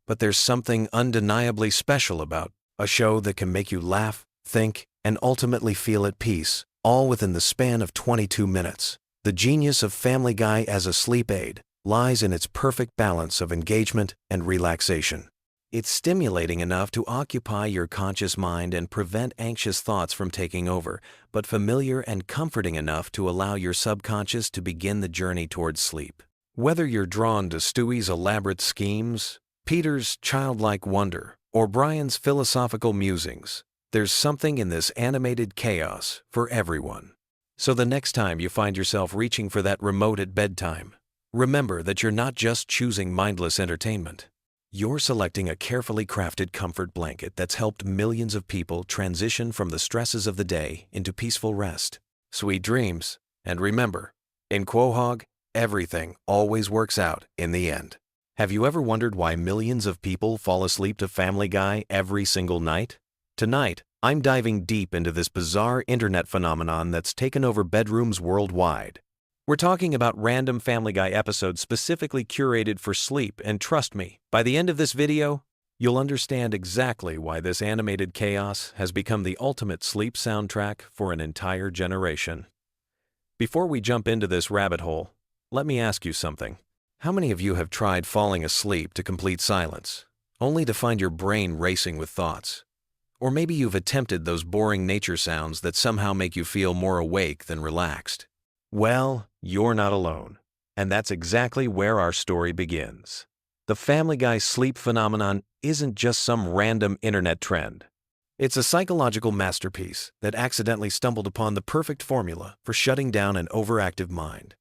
But there's something undeniably special about a show that can make you laugh, think, and ultimately feel at peace, all within the span of 22 minutes. The genius of Family Guy as a sleep aid lies in its perfect balance of engagement and relaxation. It's stimulating enough to occupy your conscious mind and prevent anxious thoughts from taking over, but familiar and comforting enough to allow your subconscious to begin the journey towards sleep. Whether you're drawn to Stewie's elaborate schemes, Peter's childlike wonder, or Brian's philosophical musings, there's something in this animated chaos for everyone. So the next time you find yourself reaching for that remote at bedtime, remember that you're not just choosing mindless entertainment. You're selecting a carefully crafted comfort blanket that's helped millions of people transition from the stresses of the day into peaceful rest. Sweet dreams, and remember, in Quahog, everything always works out in the end. Have you ever wondered why millions of people fall asleep to Family Guy every single night? Tonight, I'm diving deep into this bizarre internet phenomenon that's taken over bedrooms worldwide. We're talking about random Family Guy episodes specifically curated for sleep, and trust me, by the end of this video, you'll understand exactly why this animated chaos has become the ultimate sleep soundtrack for an entire generation. Before we jump into this rabbit hole, let me ask you something. How many of you have tried falling asleep to complete silence, only to find your brain racing with thoughts? Or maybe you've attempted those boring nature sounds that somehow make you feel more awake than relaxed. Well, you're not alone. And that's exactly where our story begins. The Family Guy sleep phenomenon isn't just some random internet trend. It's a psychological masterpiece that accidentally stumbled upon the perfect formula for shutting down an overactive mind.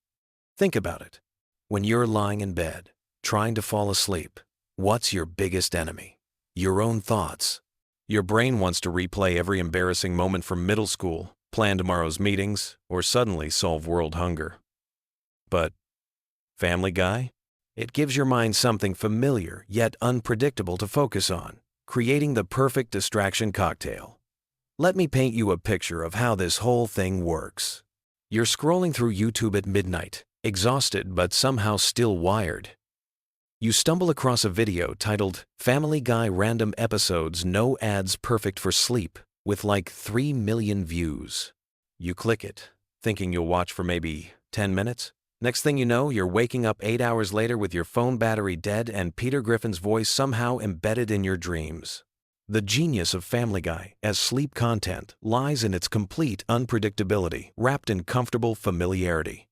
Think about it. When you're lying in bed, trying to fall asleep, what's your biggest enemy? Your own thoughts. Your brain wants to replay every embarrassing moment from middle school, plan tomorrow's meetings, or suddenly solve world hunger. But Family Guy? It gives your mind something familiar yet unpredictable to focus on, creating the perfect distraction cocktail. Let me paint you a picture of how this whole thing works. You're scrolling through YouTube at midnight, exhausted but somehow still wired. You stumble across a video titled Family Guy Random Episodes No Ads Perfect for Sleep, with like 3 million views. You click it, thinking you'll watch for maybe 10 minutes. Next thing you know, you're waking up 8 hours later with your phone battery dead and Peter Griffin's voice somehow embedded in your dreams. The genius of Family Guy as sleep content lies in its complete unpredictability, wrapped in comfortable familiarity.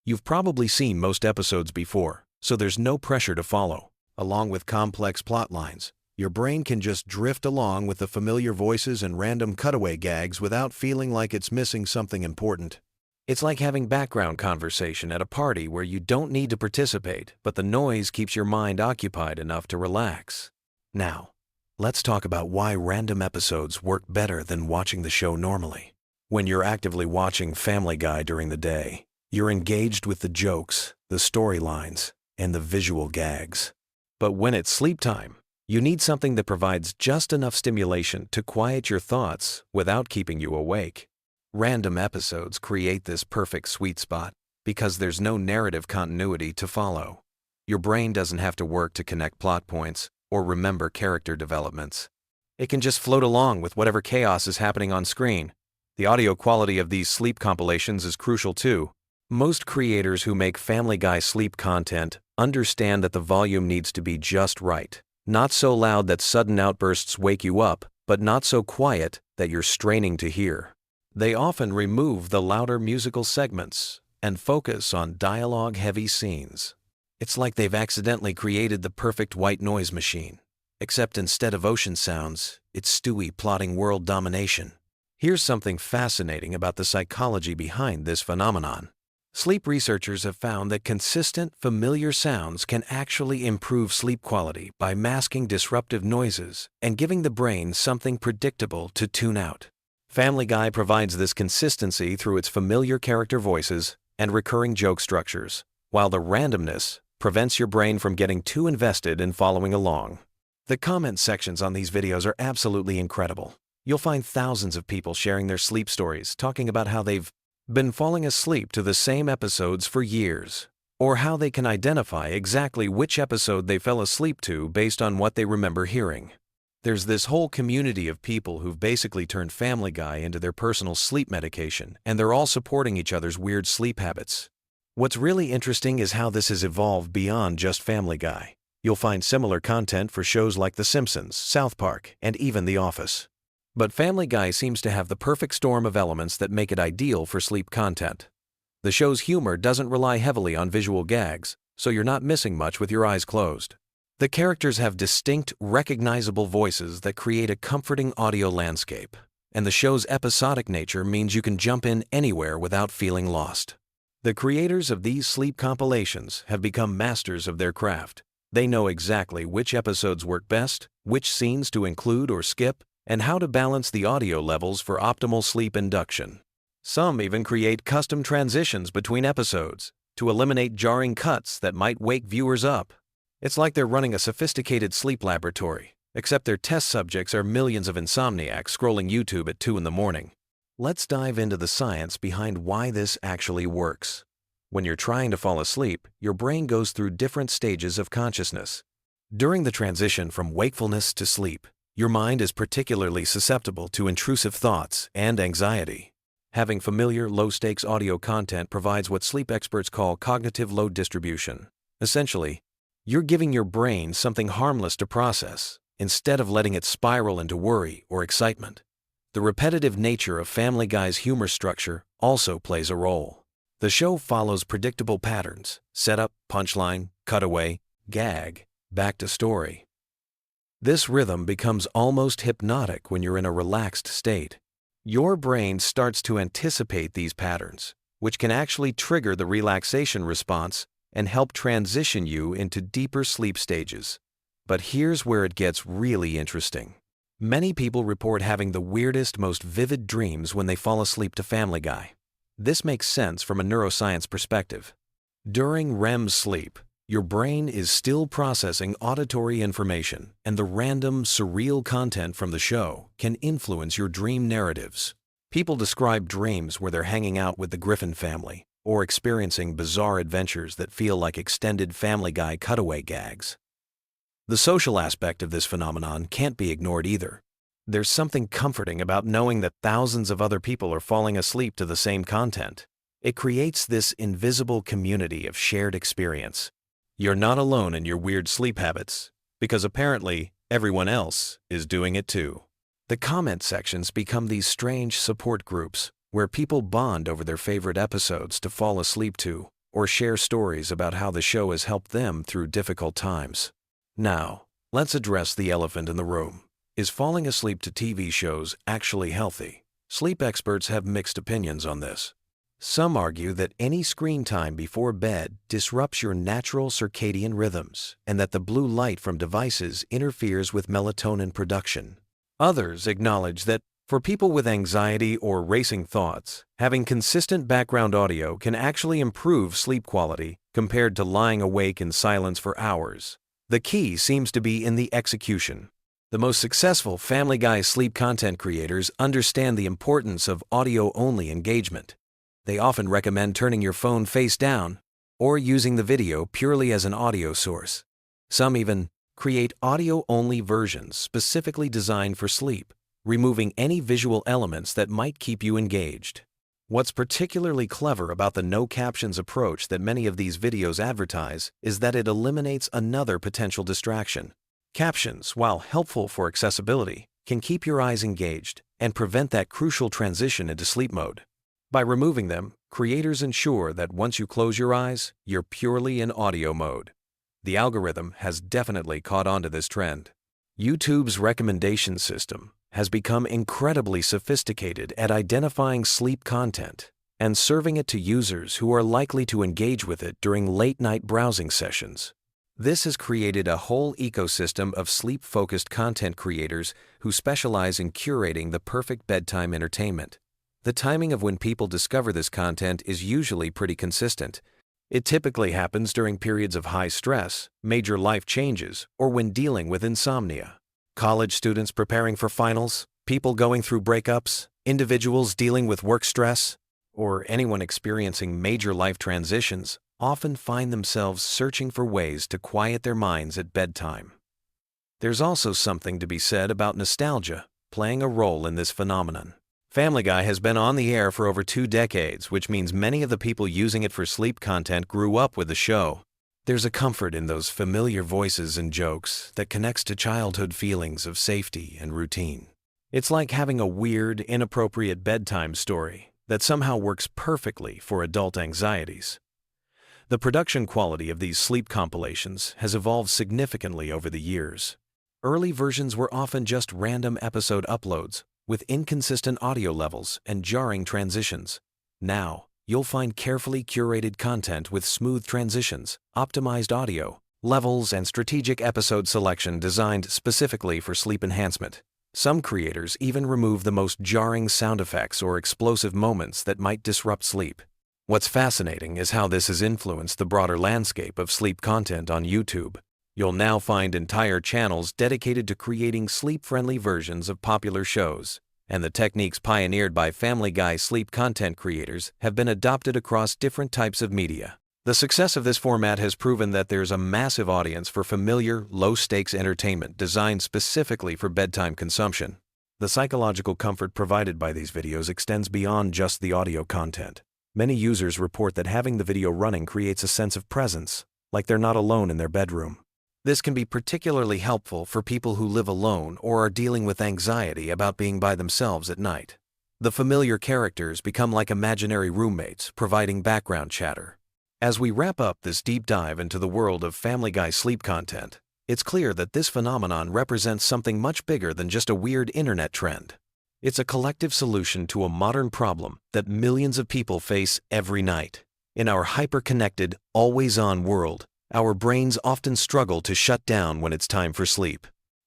You've probably seen most episodes before, so there's no pressure to follow. Along with complex plot lines, your brain can just drift along with the familiar voices and random cutaway gags without feeling like it's missing something important. It's like having background conversation at a party where you don't need to participate, but the noise keeps your mind occupied enough to relax. Now, let's talk about why random episodes work better than watching the show normally. When you're actively watching Family Guy during the day, you're engaged with the jokes, the storylines, and the visual gags. But when it's sleep time, you need something that provides just enough stimulation to quiet your thoughts without keeping you awake. Random episodes create this perfect sweet spot because there's no narrative continuity to follow. Your brain doesn't have to work to connect plot points or remember character developments. It can just float along with whatever chaos is happening on screen. The audio quality of these sleep compilations is crucial too. Most creators who make Family Guy sleep content understand that the volume needs to be just right. Not so loud that sudden outbursts wake you up, but not so quiet that you're straining to hear. They often remove the louder musical segments and focus on dialogue-heavy scenes. It's like they've accidentally created the perfect white noise machine, except instead of ocean sounds, it's Stewie plotting world domination. Here's something fascinating about the psychology behind this phenomenon. Sleep researchers have found that consistent, familiar sounds can actually improve sleep quality by masking disruptive noises and giving the brain something predictable to tune out. Family Guy provides this consistency through its familiar character voices and recurring joke structures, while the randomness prevents your brain from getting too invested in following along. The comment sections on these videos are absolutely incredible. You'll find thousands of people sharing their sleep stories, talking about how they've been falling asleep to the same episodes for years. or how they can identify exactly which episode they fell asleep to based on what they remember hearing. There's this whole community of people who've basically turned Family Guy into their personal sleep medication, and they're all supporting each other's weird sleep habits. What's really interesting is how this has evolved beyond just Family Guy. You'll find similar content for shows like The Simpsons, South Park, and even The Office. But Family Guy seems to have the perfect storm of elements that make it ideal for sleep content. The show's humor doesn't rely heavily on visual gags, so you're not missing much with your eyes closed. The characters have distinct, recognizable voices that create a comforting audio landscape, and the show's episodic nature means you can jump in anywhere without feeling lost. The creators of these sleep compilations have become masters of their craft. They know exactly which episodes work best, which scenes to include or skip, and how to balance the audio levels for optimal sleep induction. Some even create custom transitions between episodes to eliminate jarring cuts that might wake viewers up. It's like they're running a sophisticated sleep laboratory, except their test subjects are millions of insomniacs scrolling YouTube at 2 in the morning. Let's dive into the science behind why this actually works. When you're trying to fall asleep, your brain goes through different stages of consciousness. During the transition from wakefulness to sleep, your mind is particularly susceptible to intrusive thoughts and anxiety. Having familiar, low-stakes audio content provides what sleep experts call cognitive load distribution. Essentially, you're giving your brain something harmless to process, instead of letting it spiral into worry or excitement. The repetitive nature of Family Guy's humor structure also plays a role. The show follows predictable patterns: setup, punchline, cutaway, gag, back to story. This rhythm becomes almost hypnotic when you're in a relaxed state. Your brain starts to anticipate these patterns, which can actually trigger the relaxation response and help transition you into deeper sleep stages. But here's where it gets really interesting. Many people report having the weirdest, most vivid dreams when they fall asleep to Family Guy. This makes sense from a neuroscience perspective. During REM sleep, your brain is still processing auditory information, and the random, surreal content from the show can influence your dream narratives. People describe dreams where they're hanging out with the Griffin family or experiencing bizarre adventures that feel like extended Family Guy cutaway gags. The social aspect of this phenomenon can't be ignored either. There's something comforting about knowing that thousands of other people are falling asleep to the same content. It creates this invisible community of shared experience. You're not alone in your weird sleep habits, because apparently everyone else is doing it too. The comment sections become these strange support groups where people bond over their favorite episodes to fall asleep to, or share stories about how the show has helped them through difficult times. Now, let's address the elephant in the room. Is falling asleep to TV shows actually healthy? Sleep experts have mixed opinions on this. Some argue that any screen time before bed disrupts your natural circadian rhythms and that the blue light from devices interferes with melatonin production. Others acknowledge that for people with anxiety or racing thoughts, having consistent background audio can actually improve sleep quality compared to lying awake in silence for hours. The key seems to be in the execution. The most successful Family Guy sleep content creators understand the importance of audio-only engagement. They often recommend turning your phone face down or using the video purely as an audio source. Some even create audio-only versions specifically designed for sleep, removing any visual elements that might keep you engaged. What's particularly clever about the no-captions approach that many of these videos advertise is that it eliminates another potential distraction. Captions, while helpful for accessibility, can keep your eyes engaged and prevent that crucial transition into sleep mode. By removing them, creators ensure that once you close your eyes, you're purely in audio mode. The algorithm has definitely caught on to this trend. YouTube's recommendation system has become incredibly sophisticated at identifying sleep content and serving it to users who are likely to engage with it during late-night browsing sessions. This has created a whole ecosystem of sleep-focused content creators who specialize in curating the perfect bedtime entertainment. The timing of when people discover this content is usually pretty consistent. It typically happens during periods of high stress, major life changes, or when dealing with insomnia. College students preparing for finals, people going through breakups, individuals dealing with work stress, or anyone experiencing major life transitions often find themselves searching for ways to quiet their minds at bedtime. There's also something to be said about nostalgia playing a role in this phenomenon. Family Guy has been on the air for over 2 decades, which means many of the people using it for sleep content grew up with the show. There's a comfort in those familiar voices and jokes that connects to childhood feelings of safety and routine. It's like having a weird, inappropriate bedtime story that somehow works perfectly for adult anxieties. The production quality of these sleep compilations has evolved significantly over the years. Early versions were often just random episode uploads with inconsistent audio levels and jarring transitions. Now, you'll find carefully curated content with smooth transitions, optimized audio, levels, and strategic episode selection designed specifically for sleep enhancement. Some creators even remove the most jarring sound effects or explosive moments that might disrupt sleep. What's fascinating is how this has influenced the broader landscape of sleep content on YouTube. You'll now find entire channels dedicated to creating sleep-friendly versions of popular shows, and the techniques pioneered by Family Guy sleep content creators have been adopted across different types of media. The success of this format has proven that there's a massive audience for familiar, low-stakes entertainment designed specifically for bedtime consumption. The psychological comfort provided by these videos extends beyond just the audio content. Many users report that having the video running creates a sense of presence, like they're not alone in their bedroom. This can be particularly helpful for people who live alone or are dealing with anxiety about being by themselves at night. The familiar characters become like imaginary roommates, providing background chatter. As we wrap up this deep dive into the world of Family Guy sleep content, it's clear that this phenomenon represents something much bigger than just a weird internet trend. It's a collective solution to a modern problem that millions of people face every night. In our hyper-connected, always-on world, our brains often struggle to shut down when it's time for sleep.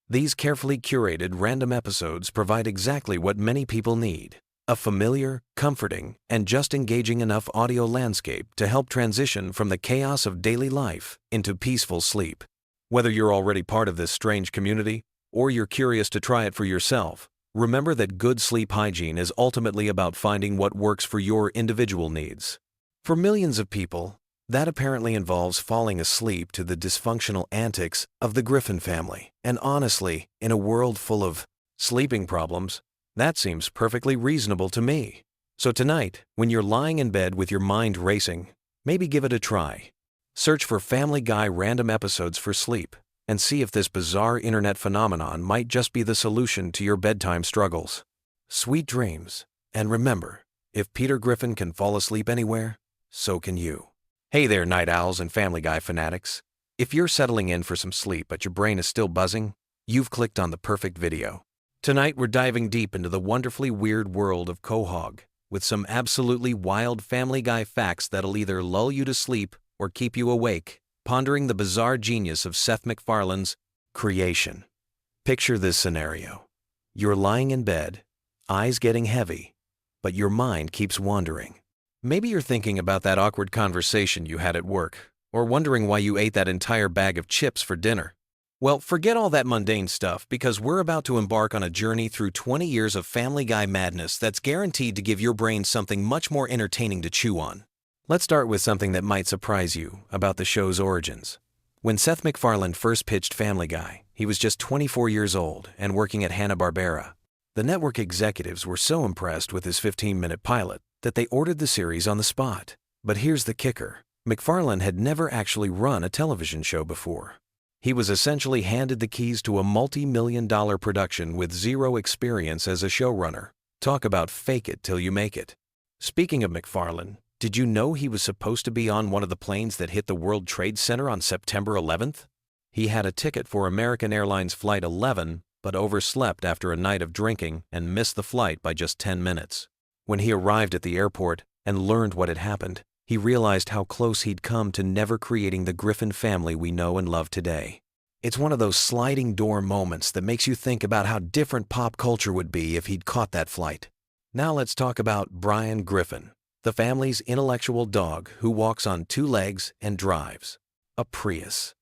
These carefully curated random episodes provide exactly what many people need: a familiar, comforting, and just engaging enough audio landscape to help transition from the chaos of daily life into peaceful sleep. Whether you're already part of this strange community or you're curious to try it for yourself, remember that good sleep hygiene is ultimately about finding what works for your individual needs. For millions of people, that apparently involves falling asleep to the dysfunctional antics of the Griffin family. And honestly, in a world full of sleeping problems, that seems perfectly reasonable to me. So tonight, when you're lying in bed with your mind racing, maybe give it a try. Search for Family Guy random episodes for sleep and see if this bizarre internet phenomenon might just be the solution to your bedtime struggles. Sweet dreams, and remember, if Peter Griffin can fall asleep anywhere, so can you. Hey there, night owls and Family Guy fanatics. If you're settling in for some sleep but your brain is still buzzing, you've clicked on the perfect video. Tonight we're diving deep into the wonderfully weird world of Quahog, with some absolutely wild Family Guy facts that'll either lull you to sleep or keep you awake, pondering the bizarre genius of Seth MacFarlane's creation. Picture this scenario. You're lying in bed, eyes getting heavy, but your mind keeps wandering. Maybe you're thinking about that awkward conversation you had at work, or wondering why you ate that entire bag of chips for dinner. Well, forget all that mundane stuff, because we're about to embark on a journey through 20 years of Family Guy madness that's guaranteed to give your brain something much more entertaining to chew on. Let's start with something that might surprise you about the show's origins. When Seth MacFarlane first pitched Family Guy, he was just 24 years old and working at Hanna-Barbera. The network executives were so impressed with his 15-minute pilot that they ordered the series on the spot. But here's the kicker. MacFarlane had never actually run a television show before. He was essentially handed the keys to a multi-million-dollar production with zero experience as a showrunner. Talk about fake it till you make it. Speaking of MacFarlane, did you know he was supposed to be on one of the planes that hit the World Trade Center on September 11th? He had a ticket for American Airlines Flight 11, but overslept after a night of drinking and missed the flight by just 10 minutes. When he arrived at the airport and learned what had happened, he realized how close he'd come to never creating the Griffin family we know and love today. It's one of those sliding door moments that makes you think about how different pop culture would be if he'd caught that flight. Now let's talk about Brian Griffin, the family's intellectual dog who walks on 2 legs and drives a Prius.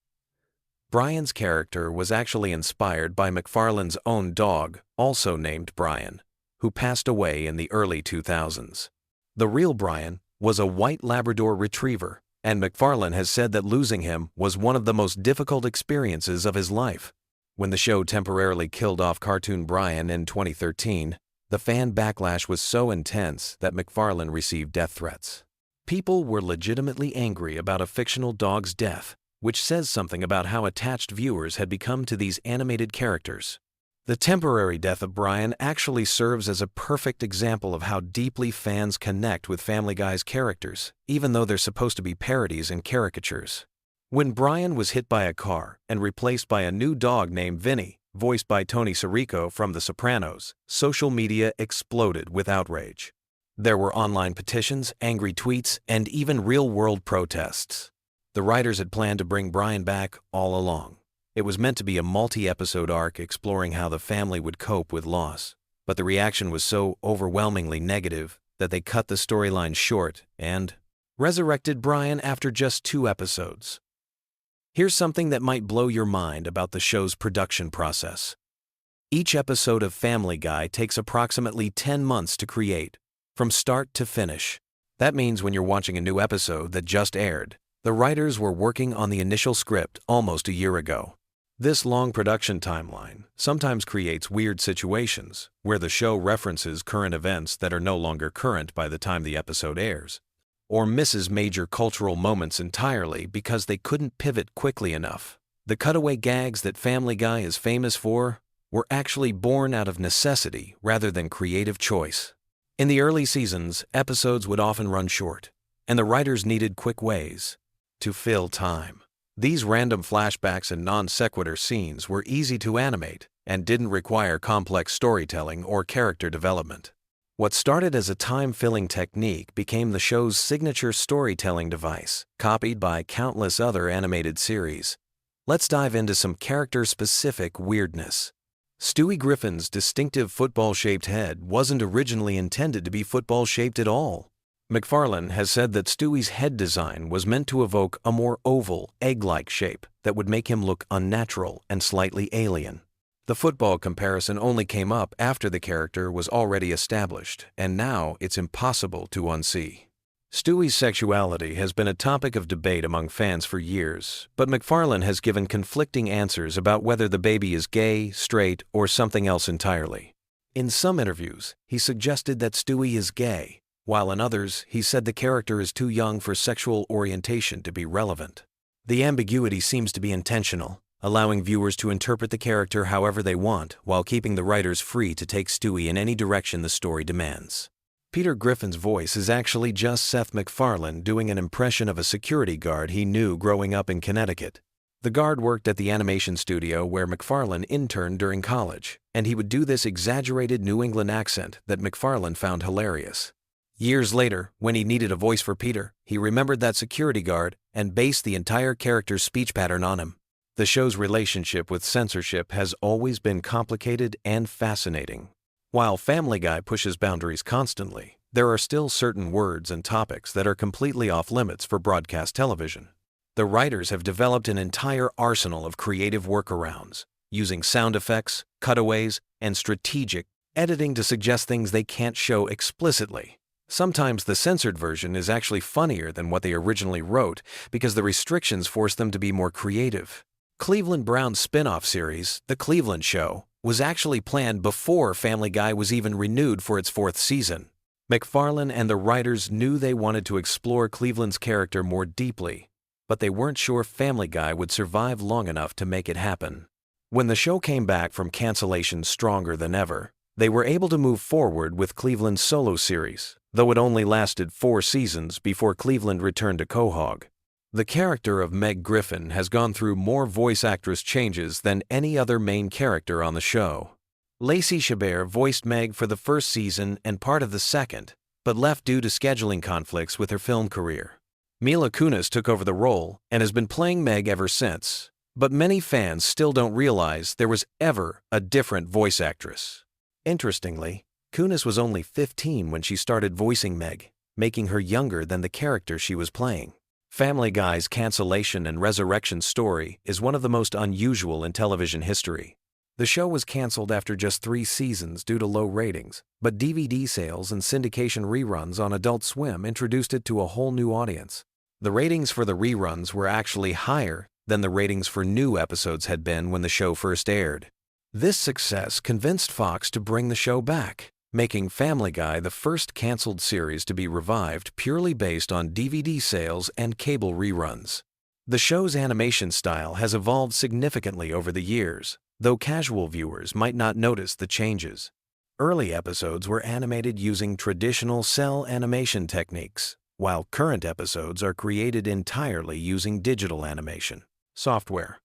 Brian's character was actually inspired by MacFarlane's own dog, also named Brian, who passed away in the early 2000s. The real Brian was a white Labrador retriever and MacFarlane has said that losing him was one of the most difficult experiences of his life. When the show temporarily killed off cartoon Brian in 2013, the fan backlash was so intense that MacFarlane received death threats. People were legitimately angry about a fictional dog's death, which says something about how attached viewers had become to these animated characters. The temporary death of Brian actually serves as a perfect example of how deeply fans connect with Family Guy's characters, even though they're supposed to be parodies and caricatures. When Brian was hit by a car and replaced by a new dog named Vinny, voiced by Tony Sirico from The Sopranos, social media exploded with outrage. There were online petitions, angry tweets, and even real-world protests. The writers had planned to bring Brian back all along. It was meant to be a multi-episode arc exploring how the family would cope with loss, but the reaction was so overwhelmingly negative that they cut the storyline short and resurrected Brian after just 2 episodes. Here's something that might blow your mind about the show's production process. Each episode of Family Guy takes approximately 10 months to create, from start to finish. That means when you're watching a new episode that just aired, the writers were working on the initial script almost a year ago. This long production timeline sometimes creates weird situations where the show references current events that are no longer current by the time the episode airs, or misses major cultural moments entirely because they couldn't pivot quickly enough. The cutaway gags that Family Guy is famous for were actually born out of necessity rather than creative choice. In the early seasons, episodes would often run short, and the writers needed quick ways to fill time. These random flashbacks and non-sequitur scenes were easy to animate and didn't require complex storytelling or character development. What started as a time-filling technique became the show's signature storytelling device, copied by countless other animated series. Let's dive into some character-specific weirdness. Stewie Griffin's distinctive football-shaped head wasn't originally intended to be football-shaped at all. MacFarlane has said that Stewie's head design was meant to evoke a more oval, egg-like shape that would make him look unnatural and slightly alien. The football comparison only came up after the character was already established, and now it's impossible to unsee. Stewie's sexuality has been a topic of debate among fans for years, but MacFarlane has given conflicting answers about whether the baby is gay, straight, or something else entirely. In some interviews, he suggested that Stewie is gay, while in others, he said the character is too young for sexual orientation to be relevant. The ambiguity seems to be intentional, allowing viewers to interpret the character however they want while keeping the writers free to take Stewie in any direction the story demands. Peter Griffin's voice is actually just Seth MacFarlane doing an impression of a security guard he knew growing up in Connecticut. The guard worked at the animation studio where MacFarlane interned during college, and he would do this exaggerated New England accent that MacFarlane found hilarious. Years later, when he needed a voice for Peter, he remembered that security guard and based the entire character's speech pattern on him. The show's relationship with censorship has always been complicated and fascinating. While Family Guy pushes boundaries constantly, there are still certain words and topics that are completely off limits for broadcast television. The writers have developed an entire arsenal of creative workarounds, using sound effects, cutaways, and strategic editing to suggest things they can't show explicitly. Sometimes the censored version is actually funnier than what they originally wrote because the restrictions force them to be more creative. Cleveland Brown's spin-off series, The Cleveland Show, was actually planned before Family Guy was even renewed for its 4th season. MacFarlane and the writers knew they wanted to explore Cleveland's character more deeply, but they weren't sure Family Guy would survive long enough to make it happen. When the show came back from cancellation stronger than ever, they were able to move forward with Cleveland's solo series, though it only lasted 4 seasons before Cleveland returned to Quahog. The character of Meg Griffin has gone through more voice actress changes than any other main character on the show. Lacey Chabert voiced Meg for the 1st season and part of the 2nd, but left due to scheduling conflicts with her film career. Mila Kunis took over the role and has been playing Meg ever since, but many fans still don't realize there was ever a different voice actress. Interestingly, Kunis was only 15 when she started voicing Meg, making her younger than the character she was playing. Family Guy's cancellation and resurrection story is one of the most unusual in television history. The show was canceled after just 3 seasons due to low ratings, but DVD sales and syndication reruns on Adult Swim introduced it to a whole new audience. The ratings for the reruns were actually higher than the ratings for new episodes had been when the show first aired. This success convinced Fox to bring the show back, making Family Guy the first canceled series to be revived purely based on DVD sales and cable reruns. The show's animation style has evolved significantly over the years, though casual viewers might not notice the changes. Early episodes were animated using traditional cell animation techniques, while current episodes are created entirely using digital animation software.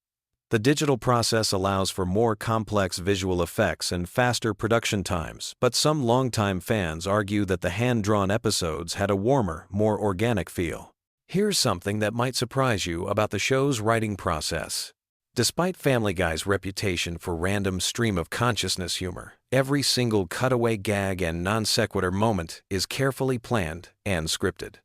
The digital process allows for more complex visual effects and faster production times, but some longtime fans argue that the hand-drawn episodes had a warmer, more organic feel. Here's something that might surprise you about the show's writing process. Despite Family Guy's reputation for random stream-of-consciousness humor, every single cutaway gag and non-sequitur moment is carefully planned and scripted.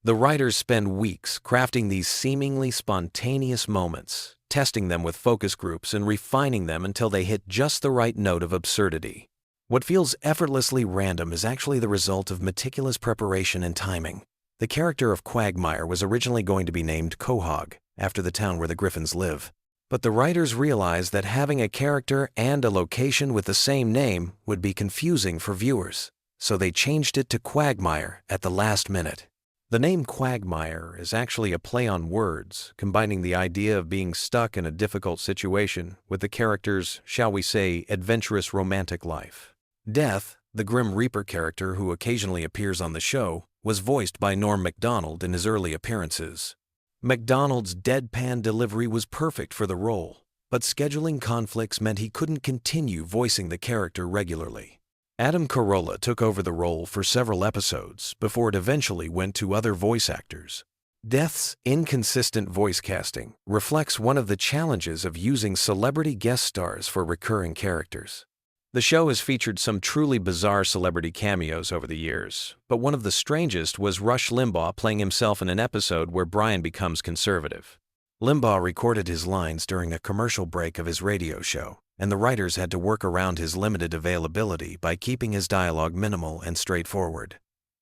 The writers spend weeks crafting these seemingly spontaneous moments, testing them with focus groups and refining them until they hit just the right note of absurdity. What feels effortlessly random is actually the result of meticulous preparation and timing. The character of Quagmire was originally going to be named Quahog, after the town where the Griffins live. But the writers realized that having a character and a location with the same name would be confusing for viewers, so they changed it to Quagmire at the last minute. The name Quagmire is actually a play on words, combining the idea of being stuck in a difficult situation with the character's, shall we say, adventurous romantic life. Death, the Grim Reaper character who occasionally appears on the show, was voiced by Norm Macdonald in his early appearances. Macdonald's deadpan delivery was perfect for the role, but scheduling conflicts meant he couldn't continue voicing the character regularly. Adam Carolla took over the role for several episodes before it eventually went to other voice actors. Death's inconsistent voice casting reflects one of the challenges of using celebrity guest stars for recurring characters. The show has featured some truly bizarre celebrity cameos over the years, but one of the strangest was Rush Limbaugh playing himself in an episode where Brian becomes conservative. Limbaugh recorded his lines during a commercial break of his radio show, and the writers had to work around his limited availability by keeping his dialogue minimal and straightforward.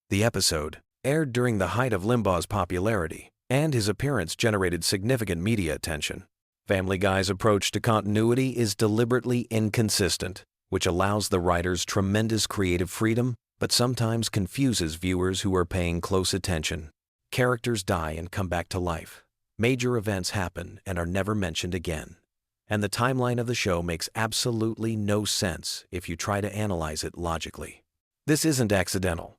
The episode aired during the height of Limbaugh's popularity, and his appearance generated significant media attention. Family Guy's approach to continuity is deliberately inconsistent, which allows the writers tremendous creative freedom, but sometimes confuses viewers who are paying close attention. Characters die and come back to life. Major events happen and are never mentioned again. And the timeline of the show makes absolutely no sense if you try to analyze it logically. This isn't accidental.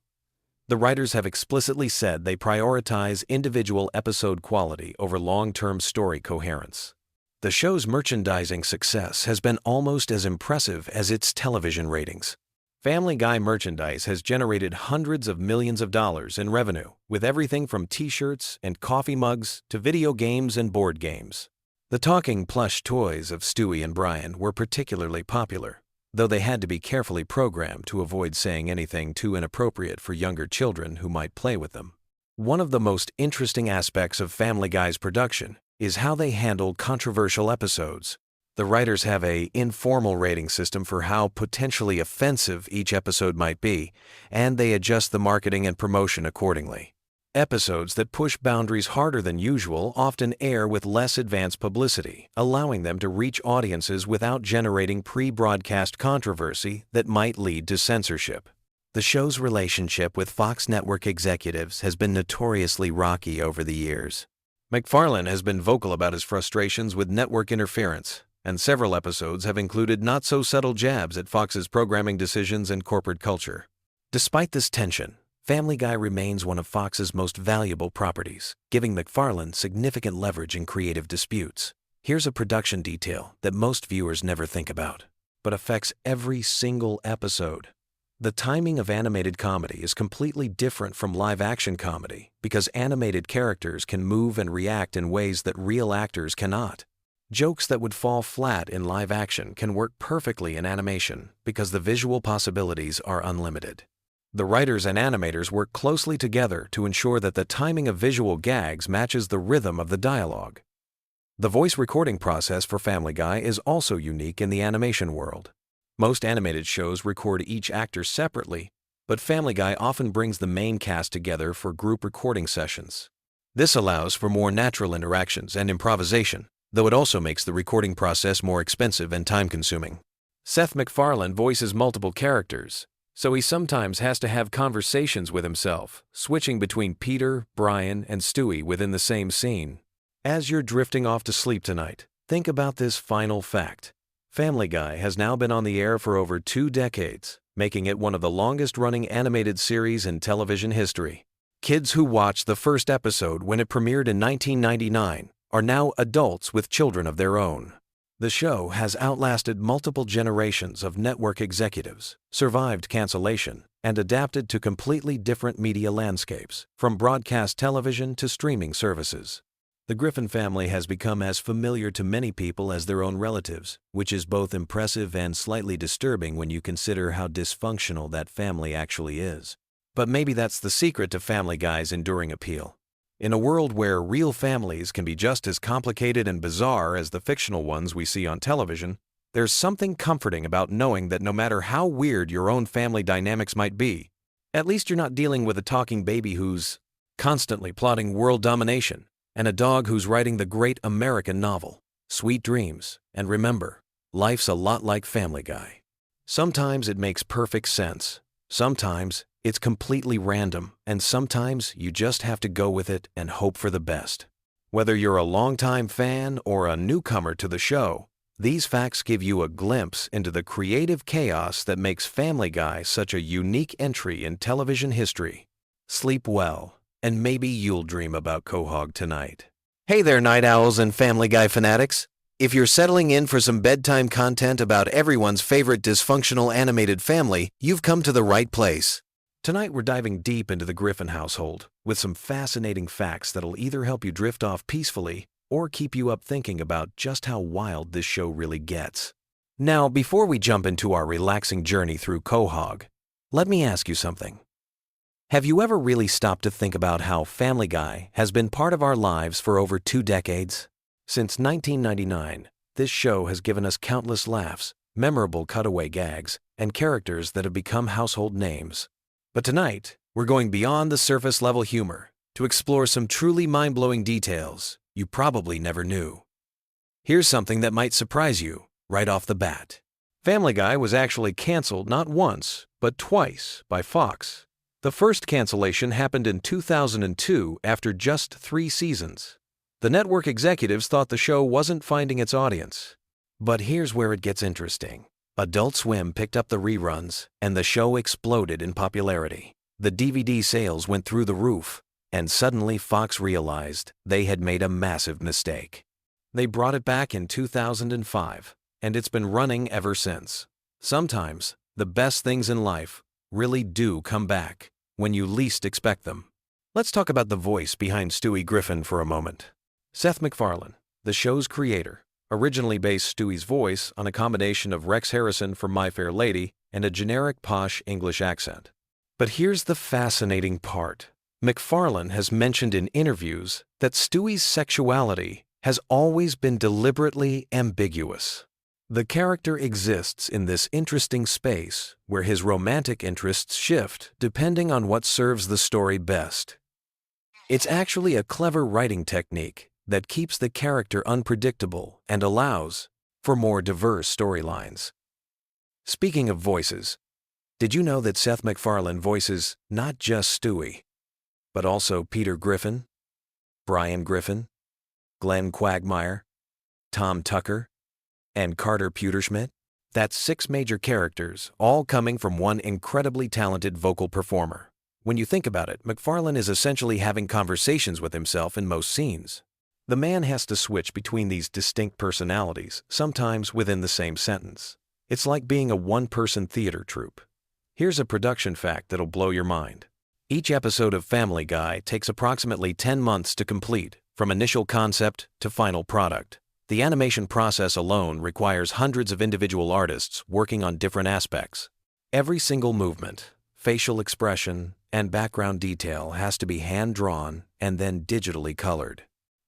The writers have explicitly said they prioritize individual episode quality over long-term story coherence. The show's merchandising success has been almost as impressive as its television ratings. Family Guy merchandise has generated hundreds of millions of dollars in revenue, with everything from t-shirts and coffee mugs to video games and board games. The talking plush toys of Stewie and Brian were particularly popular, though they had to be carefully programmed to avoid saying anything too inappropriate for younger children who might play with them. One of the most interesting aspects of Family Guy's production is how they handle controversial episodes. The writers have an informal rating system for how potentially offensive each episode might be, and they adjust the marketing and promotion accordingly. Episodes that push boundaries harder than usual often air with less advanced publicity, allowing them to reach audiences without generating pre-broadcast controversy that might lead to censorship. The show's relationship with Fox Network executives has been notoriously rocky over the years. MacFarlane has been vocal about his frustrations with network interference, and several episodes have included not-so-subtle jabs at Fox's programming decisions and corporate culture. Despite this tension, Family Guy remains one of Fox's most valuable properties, giving MacFarlane significant leverage in creative disputes. Here's a production detail that most viewers never think about, but affects every single episode. The timing of animated comedy is completely different from live-action comedy because animated characters can move and react in ways that real actors cannot. Jokes that would fall flat in live action can work perfectly in animation because the visual possibilities are unlimited. The writers and animators work closely together to ensure that the timing of visual gags matches the rhythm of the dialogue. The voice recording process for Family Guy is also unique in the animation world. Most animated shows record each actor separately, but Family Guy often brings the main cast together for group recording sessions. This allows for more natural interactions and improvisation, though it also makes the recording process more expensive and time-consuming. Seth MacFarlane voices multiple characters, so he sometimes has to have conversations with himself, switching between Peter, Brian, and Stewie within the same scene. As you're drifting off to sleep tonight, think about this final fact. Family Guy has now been on the air for over 2 decades, making it one of the longest-running animated series in television history. Kids who watched the first episode when it premiered in 1999 are now adults with children of their own. The show has outlasted multiple generations of network executives, survived cancellation, and adapted to completely different media landscapes, from broadcast television to streaming services. The Griffin family has become as familiar to many people as their own relatives, which is both impressive and slightly disturbing when you consider how dysfunctional that family actually is. But maybe that's the secret to Family Guy's enduring appeal. In a world where real families can be just as complicated and bizarre as the fictional ones we see on television, there's something comforting about knowing that no matter how weird your own family dynamics might be, at least you're not dealing with a talking baby who's constantly plotting world domination, and a dog who's writing the great American novel. Sweet dreams, and remember, life's a lot like Family Guy. Sometimes it makes perfect sense. Sometimes it's completely random, and sometimes you just have to go with it and hope for the best. Whether you're a longtime fan or a newcomer to the show, these facts give you a glimpse into the creative chaos that makes Family Guy such a unique entry in television history. Sleep well, and maybe you'll dream about Quahog tonight. Hey there, night owls and Family Guy fanatics! If you're settling in for some bedtime content about everyone's favorite dysfunctional animated family, you've come to the right place. Tonight we're diving deep into the Griffin household with some fascinating facts that'll either help you drift off peacefully or keep you up thinking about just how wild this show really gets. Now, before we jump into our relaxing journey through Quahog, let me ask you something. Have you ever really stopped to think about how Family Guy has been part of our lives for over 2 decades? Since 1999, this show has given us countless laughs, memorable cutaway gags, and characters that have become household names. But tonight, we're going beyond the surface-level humor to explore some truly mind-blowing details you probably never knew. Here's something that might surprise you right off the bat. Family Guy was actually canceled not once, but twice by Fox. The first cancellation happened in 2002 after just 3 seasons. The network executives thought the show wasn't finding its audience. But here's where it gets interesting. Adult Swim picked up the reruns, and the show exploded in popularity. The DVD sales went through the roof, and suddenly Fox realized they had made a massive mistake. They brought it back in 2005, and it's been running ever since. Sometimes, the best things in life really do come back when you least expect them. Let's talk about the voice behind Stewie Griffin for a moment. Seth MacFarlane, the show's creator, originally based Stewie's voice on a combination of Rex Harrison from My Fair Lady and a generic posh English accent. But here's the fascinating part. MacFarlane has mentioned in interviews that Stewie's sexuality has always been deliberately ambiguous. The character exists in this interesting space where his romantic interests shift depending on what serves the story best. It's actually a clever writing technique that keeps the character unpredictable and allows for more diverse storylines. Speaking of voices, did you know that Seth MacFarlane voices not just Stewie, but also Peter Griffin, Brian Griffin, Glenn Quagmire, Tom Tucker, and Carter Pewterschmidt? That's 6 major characters, all coming from one incredibly talented vocal performer. When you think about it, MacFarlane is essentially having conversations with himself in most scenes. The man has to switch between these distinct personalities, sometimes within the same sentence. It's like being a one-person theater troupe. Here's a production fact that'll blow your mind. Each episode of Family Guy takes approximately 10 months to complete, from initial concept to final product. The animation process alone requires hundreds of individual artists working on different aspects. Every single movement, facial expression, and background detail has to be hand-drawn and then digitally colored.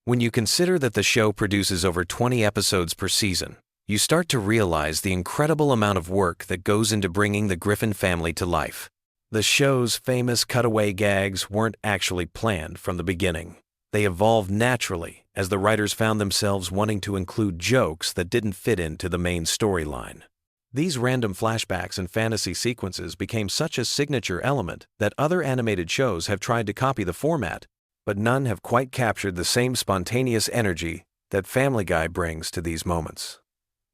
When you consider that the show produces over 20 episodes per season, you start to realize the incredible amount of work that goes into bringing the Griffin family to life. The show's famous cutaway gags weren't actually planned from the beginning. They evolved naturally as the writers found themselves wanting to include jokes that didn't fit into the main storyline. These random flashbacks and fantasy sequences became such a signature element that other animated shows have tried to copy the format, but none have quite captured the same spontaneous energy that Family Guy brings to these moments.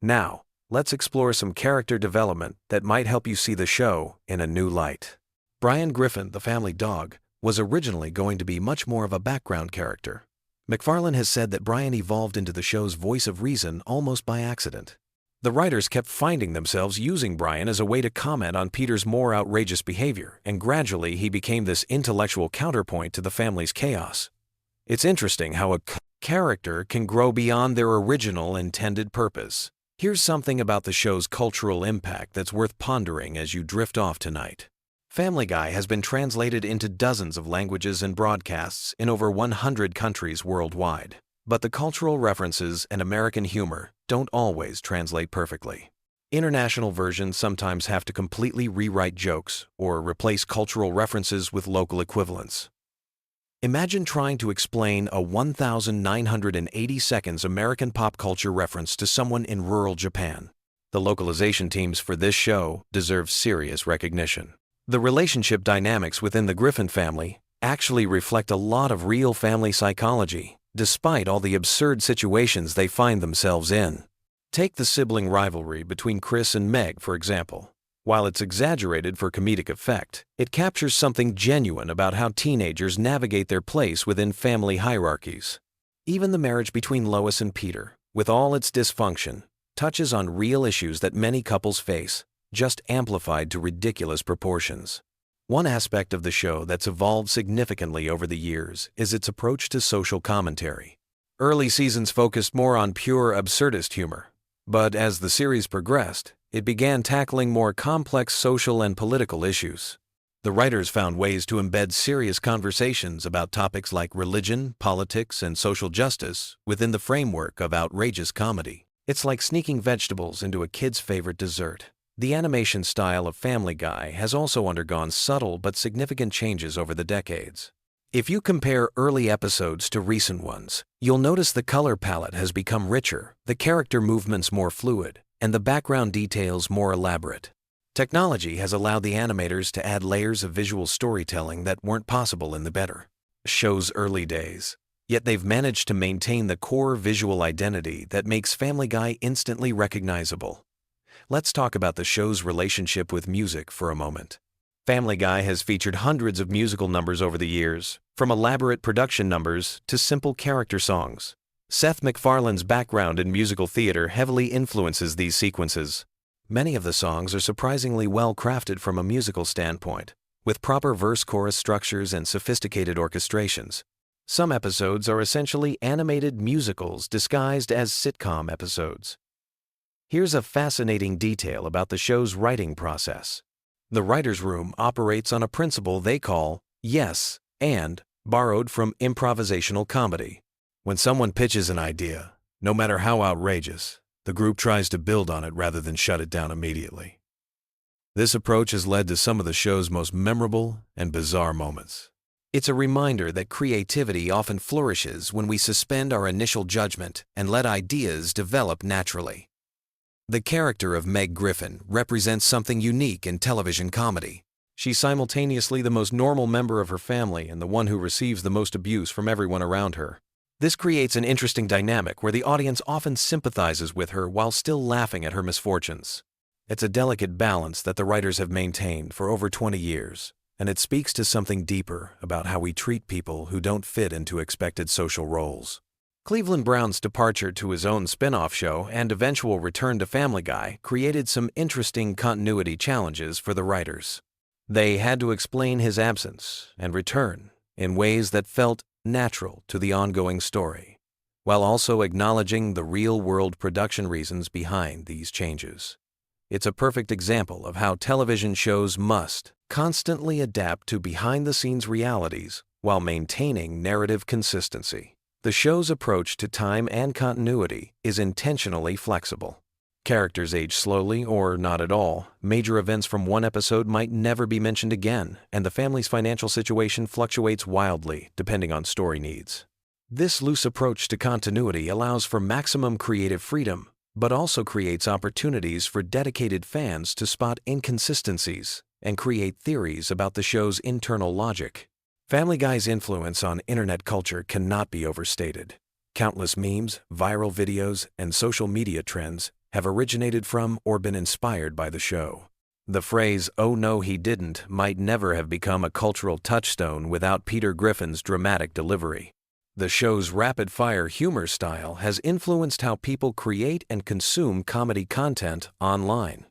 Now, let's explore some character development that might help you see the show in a new light. Brian Griffin, the family dog, was originally going to be much more of a background character. McFarlane has said that Brian evolved into the show's voice of reason almost by accident. The writers kept finding themselves using Brian as a way to comment on Peter's more outrageous behavior, and gradually he became this intellectual counterpoint to the family's chaos. It's interesting how a character can grow beyond their original intended purpose. Here's something about the show's cultural impact that's worth pondering as you drift off tonight. Family Guy has been translated into dozens of languages and broadcasts in over 100 countries worldwide. But the cultural references and American humor don't always translate perfectly. International versions sometimes have to completely rewrite jokes or replace cultural references with local equivalents. Imagine trying to explain a 1,980 seconds American pop culture reference to someone in rural Japan. The localization teams for this show deserve serious recognition. The relationship dynamics within the Griffin family actually reflect a lot of real family psychology, despite all the absurd situations they find themselves in. Take the sibling rivalry between Chris and Meg, for example. While it's exaggerated for comedic effect, it captures something genuine about how teenagers navigate their place within family hierarchies. Even the marriage between Lois and Peter, with all its dysfunction, touches on real issues that many couples face, just amplified to ridiculous proportions. One aspect of the show that's evolved significantly over the years is its approach to social commentary. Early seasons focused more on pure absurdist humor, but as the series progressed, it began tackling more complex social and political issues. The writers found ways to embed serious conversations about topics like religion, politics, and social justice within the framework of outrageous comedy. It's like sneaking vegetables into a kid's favorite dessert. The animation style of Family Guy has also undergone subtle but significant changes over the decades. If you compare early episodes to recent ones, you'll notice the color palette has become richer, the character movements more fluid, and the background details more elaborate. Technology has allowed the animators to add layers of visual storytelling that weren't possible in the better show's early days. Yet they've managed to maintain the core visual identity that makes Family Guy instantly recognizable. Let's talk about the show's relationship with music for a moment. Family Guy has featured hundreds of musical numbers over the years, from elaborate production numbers to simple character songs. Seth MacFarlane's background in musical theater heavily influences these sequences. Many of the songs are surprisingly well crafted from a musical standpoint, with proper verse-chorus structures and sophisticated orchestrations. Some episodes are essentially animated musicals disguised as sitcom episodes. Here's a fascinating detail about the show's writing process. The writer's room operates on a principle they call yes and, borrowed from improvisational comedy. When someone pitches an idea, no matter how outrageous, the group tries to build on it rather than shut it down immediately. This approach has led to some of the show's most memorable and bizarre moments. It's a reminder that creativity often flourishes when we suspend our initial judgment and let ideas develop naturally. The character of Meg Griffin represents something unique in television comedy. She's simultaneously the most normal member of her family and the one who receives the most abuse from everyone around her. This creates an interesting dynamic where the audience often sympathizes with her while still laughing at her misfortunes. It's a delicate balance that the writers have maintained for over 20 years, and it speaks to something deeper about how we treat people who don't fit into expected social roles. Cleveland Brown's departure to his own spin-off show and eventual return to Family Guy created some interesting continuity challenges for the writers. They had to explain his absence and return in ways that felt natural to the ongoing story, while also acknowledging the real-world production reasons behind these changes. It's a perfect example of how television shows must constantly adapt to behind-the-scenes realities while maintaining narrative consistency. The show's approach to time and continuity is intentionally flexible. Characters age slowly or not at all, major events from one episode might never be mentioned again, and the family's financial situation fluctuates wildly depending on story needs. This loose approach to continuity allows for maximum creative freedom, but also creates opportunities for dedicated fans to spot inconsistencies and create theories about the show's internal logic. Family Guy's influence on internet culture cannot be overstated. Countless memes, viral videos, and social media trends have originated from or been inspired by the show. The phrase, "Oh no, he didn't," might never have become a cultural touchstone without Peter Griffin's dramatic delivery. The show's rapid-fire humor style has influenced how people create and consume comedy content online.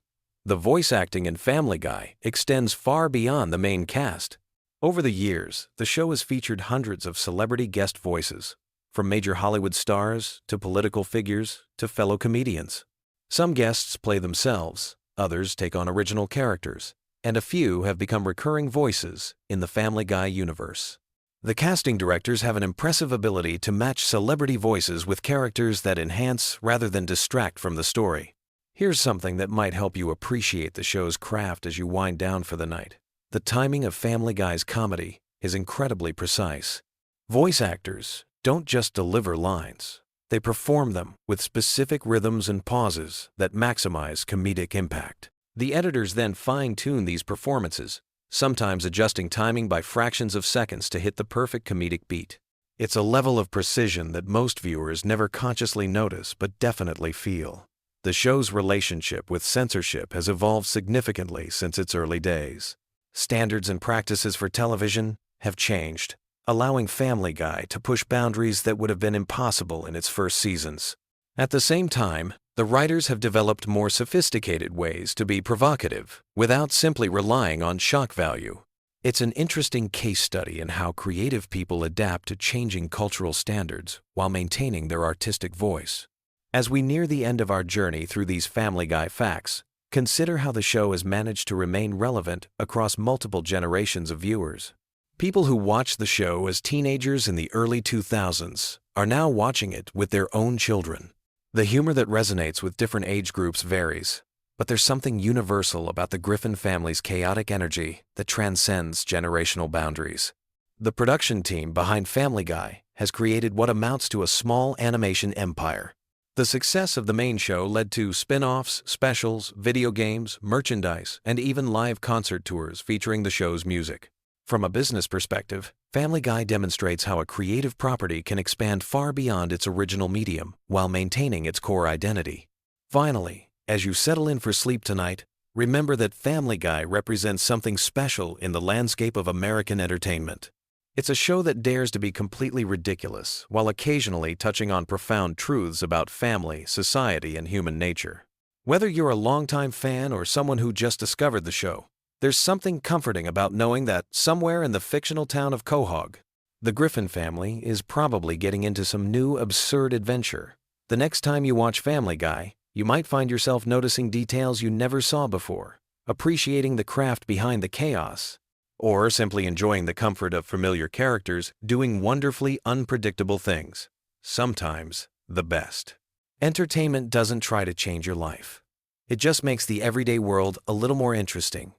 The voice acting in Family Guy extends far beyond the main cast. Over the years, the show has featured hundreds of celebrity guest voices, from major Hollywood stars to political figures to fellow comedians. Some guests play themselves, others take on original characters, and a few have become recurring voices in the Family Guy universe. The casting directors have an impressive ability to match celebrity voices with characters that enhance rather than distract from the story. Here's something that might help you appreciate the show's craft as you wind down for the night. The timing of Family Guy's comedy is incredibly precise. Voice actors don't just deliver lines, they perform them with specific rhythms and pauses that maximize comedic impact. The editors then fine-tune these performances, sometimes adjusting timing by fractions of seconds to hit the perfect comedic beat. It's a level of precision that most viewers never consciously notice but definitely feel. The show's relationship with censorship has evolved significantly since its early days. Standards and practices for television have changed, allowing Family Guy to push boundaries that would have been impossible in its first seasons. At the same time, the writers have developed more sophisticated ways to be provocative without simply relying on shock value. It's an interesting case study in how creative people adapt to changing cultural standards while maintaining their artistic voice. As we near the end of our journey through these Family Guy facts, consider how the show has managed to remain relevant across multiple generations of viewers. People who watched the show as teenagers in the early 2000s are now watching it with their own children. The humor that resonates with different age groups varies, but there's something universal about the Griffin family's chaotic energy that transcends generational boundaries. The production team behind Family Guy has created what amounts to a small animation empire. The success of the main show led to spin-offs, specials, video games, merchandise, and even live concert tours featuring the show's music. From a business perspective, Family Guy demonstrates how a creative property can expand far beyond its original medium while maintaining its core identity. Finally, as you settle in for sleep tonight, remember that Family Guy represents something special in the landscape of American entertainment. It's a show that dares to be completely ridiculous while occasionally touching on profound truths about family, society, and human nature. Whether you're a longtime fan or someone who just discovered the show, there's something comforting about knowing that somewhere in the fictional town of Quahog, the Griffin family is probably getting into some new absurd adventure. The next time you watch Family Guy, you might find yourself noticing details you never saw before, appreciating the craft behind the chaos, or simply enjoying the comfort of familiar characters doing wonderfully unpredictable things. Sometimes the best. Entertainment doesn't try to change your life. It just makes the everyday world a little more interesting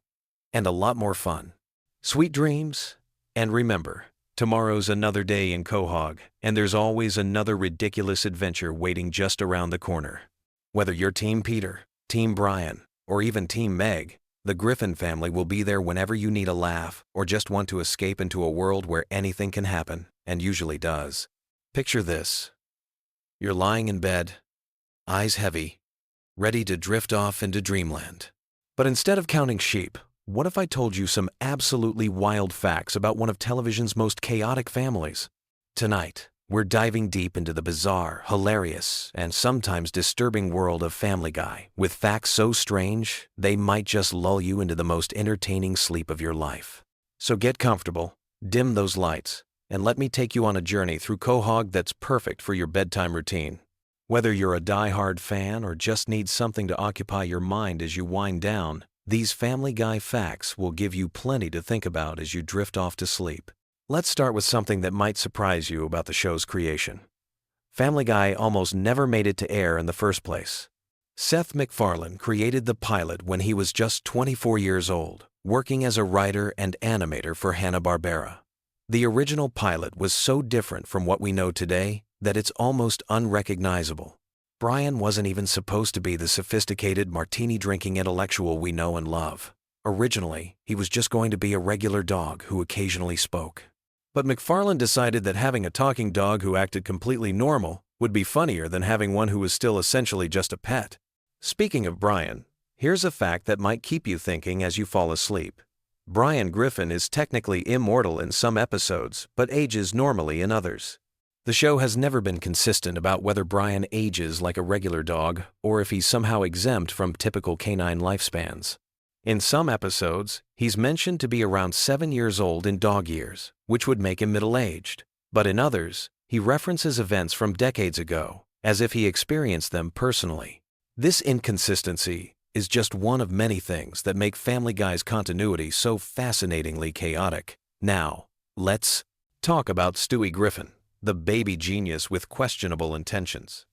and a lot more fun. Sweet dreams, and remember, tomorrow's another day in Quahog, and there's always another ridiculous adventure waiting just around the corner. Whether you're Team Peter, Team Brian, or even Team Meg, the Griffin family will be there whenever you need a laugh or just want to escape into a world where anything can happen, and usually does. Picture this. You're lying in bed, eyes heavy, ready to drift off into dreamland. But instead of counting sheep, what if I told you some absolutely wild facts about one of television's most chaotic families? Tonight, we're diving deep into the bizarre, hilarious, and sometimes disturbing world of Family Guy with facts so strange they might just lull you into the most entertaining sleep of your life. So get comfortable, dim those lights, and let me take you on a journey through Quahog that's perfect for your bedtime routine. Whether you're a die-hard fan or just need something to occupy your mind as you wind down, these Family Guy facts will give you plenty to think about as you drift off to sleep. Let's start with something that might surprise you about the show's creation. Family Guy almost never made it to air in the first place. Seth MacFarlane created the pilot when he was just 24 years old, working as a writer and animator for Hanna-Barbera. The original pilot was so different from what we know today that it's almost unrecognizable. Brian wasn't even supposed to be the sophisticated martini-drinking intellectual we know and love. Originally, he was just going to be a regular dog who occasionally spoke. But McFarlane decided that having a talking dog who acted completely normal would be funnier than having one who was still essentially just a pet. Speaking of Brian, here's a fact that might keep you thinking as you fall asleep. Brian Griffin is technically immortal in some episodes, but ages normally in others. The show has never been consistent about whether Brian ages like a regular dog or if he's somehow exempt from typical canine lifespans. In some episodes, he's mentioned to be around 7 years old in dog years, which would make him middle-aged. But in others, he references events from decades ago, as if he experienced them personally. This inconsistency is just one of many things that make Family Guy's continuity so fascinatingly chaotic. Now, let's talk about Stewie Griffin, the baby genius with questionable intentions.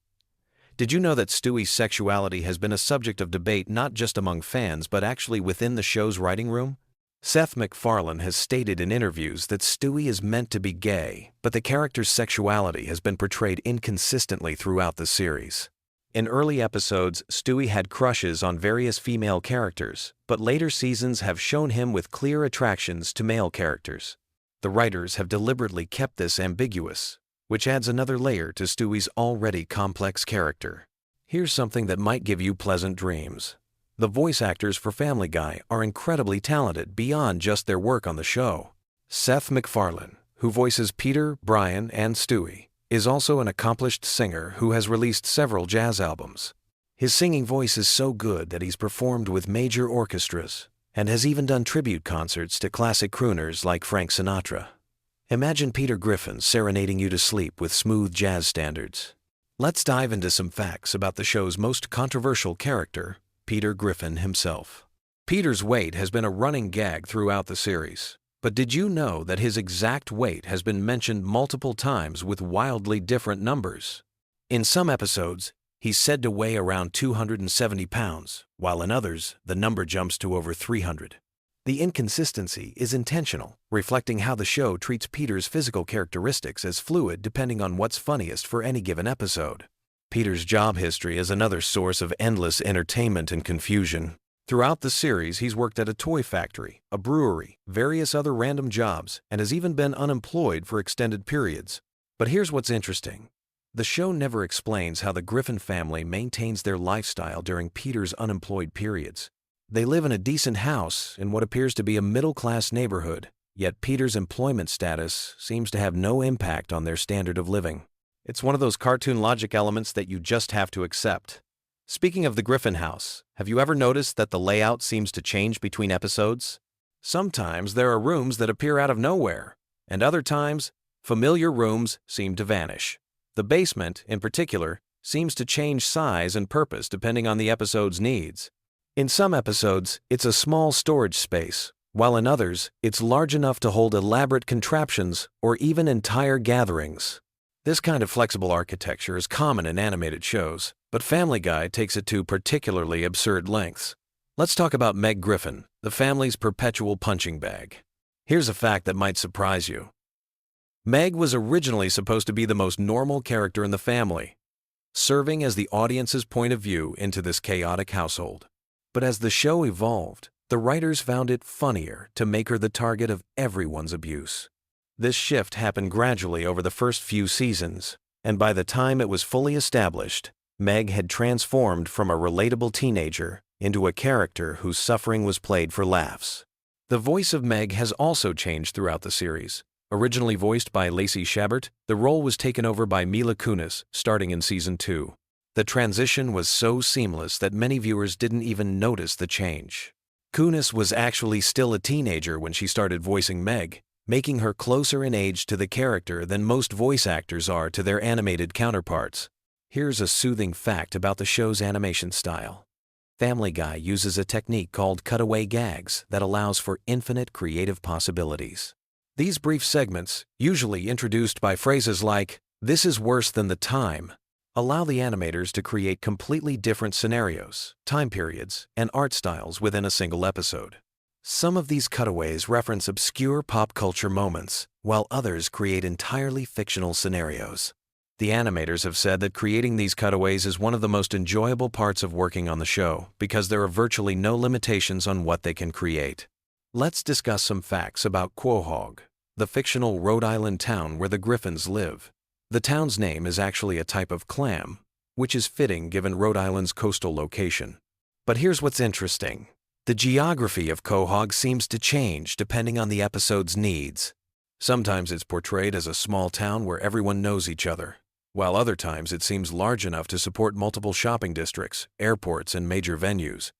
Did you know that Stewie's sexuality has been a subject of debate not just among fans but actually within the show's writing room? Seth MacFarlane has stated in interviews that Stewie is meant to be gay, but the character's sexuality has been portrayed inconsistently throughout the series. In early episodes, Stewie had crushes on various female characters, but later seasons have shown him with clear attractions to male characters. The writers have deliberately kept this ambiguous, which adds another layer to Stewie's already complex character. Here's something that might give you pleasant dreams. The voice actors for Family Guy are incredibly talented beyond just their work on the show. Seth MacFarlane, who voices Peter, Brian, and Stewie, is also an accomplished singer who has released several jazz albums. His singing voice is so good that he's performed with major orchestras and has even done tribute concerts to classic crooners like Frank Sinatra. Imagine Peter Griffin serenading you to sleep with smooth jazz standards. Let's dive into some facts about the show's most controversial character, Peter Griffin himself. Peter's weight has been a running gag throughout the series, but did you know that his exact weight has been mentioned multiple times with wildly different numbers? In some episodes, he's said to weigh around 270 pounds, while in others, the number jumps to over 300. The inconsistency is intentional, reflecting how the show treats Peter's physical characteristics as fluid depending on what's funniest for any given episode. Peter's job history is another source of endless entertainment and confusion. Throughout the series, he's worked at a toy factory, a brewery, various other random jobs, and has even been unemployed for extended periods. But here's what's interesting. The show never explains how the Griffin family maintains their lifestyle during Peter's unemployed periods. They live in a decent house in what appears to be a middle-class neighborhood, yet Peter's employment status seems to have no impact on their standard of living. It's one of those cartoon logic elements that you just have to accept. Speaking of the Griffin house, have you ever noticed that the layout seems to change between episodes? Sometimes there are rooms that appear out of nowhere, and other times, familiar rooms seem to vanish. The basement, in particular, seems to change size and purpose depending on the episode's needs. In some episodes, it's a small storage space, while in others, it's large enough to hold elaborate contraptions or even entire gatherings. This kind of flexible architecture is common in animated shows, but Family Guy takes it to particularly absurd lengths. Let's talk about Meg Griffin, the family's perpetual punching bag. Here's a fact that might surprise you. Meg was originally supposed to be the most normal character in the family, serving as the audience's point of view into this chaotic household. But as the show evolved, the writers found it funnier to make her the target of everyone's abuse. This shift happened gradually over the first few seasons, and by the time it was fully established, Meg had transformed from a relatable teenager into a character whose suffering was played for laughs. The voice of Meg has also changed throughout the series. Originally voiced by Lacey Chabert, the role was taken over by Mila Kunis starting in Season 2. The transition was so seamless that many viewers didn't even notice the change. Kunis was actually still a teenager when she started voicing Meg, making her closer in age to the character than most voice actors are to their animated counterparts. Here's a soothing fact about the show's animation style. Family Guy uses a technique called cutaway gags that allows for infinite creative possibilities. These brief segments, usually introduced by phrases like, "This is worse than the time," allow the animators to create completely different scenarios, time periods, and art styles within a single episode. Some of these cutaways reference obscure pop culture moments, while others create entirely fictional scenarios. The animators have said that creating these cutaways is one of the most enjoyable parts of working on the show because there are virtually no limitations on what they can create. Let's discuss some facts about Quahog, the fictional Rhode Island town where the Griffins live. The town's name is actually a type of clam, which is fitting given Rhode Island's coastal location. But here's what's interesting. The geography of Quahog seems to change depending on the episode's needs. Sometimes it's portrayed as a small town where everyone knows each other, while other times it seems large enough to support multiple shopping districts, airports, and major venues.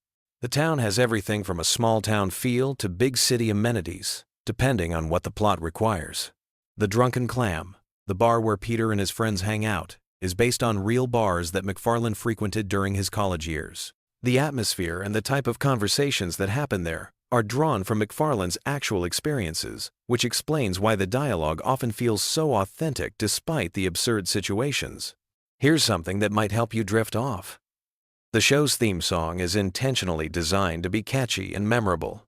The town has everything from a small town feel to big city amenities, depending on what the plot requires. The Drunken Clam, the bar where Peter and his friends hang out, is based on real bars that McFarlane frequented during his college years. The atmosphere and the type of conversations that happen there are drawn from McFarlane's actual experiences, which explains why the dialogue often feels so authentic despite the absurd situations. Here's something that might help you drift off. The show's theme song is intentionally designed to be catchy and memorable,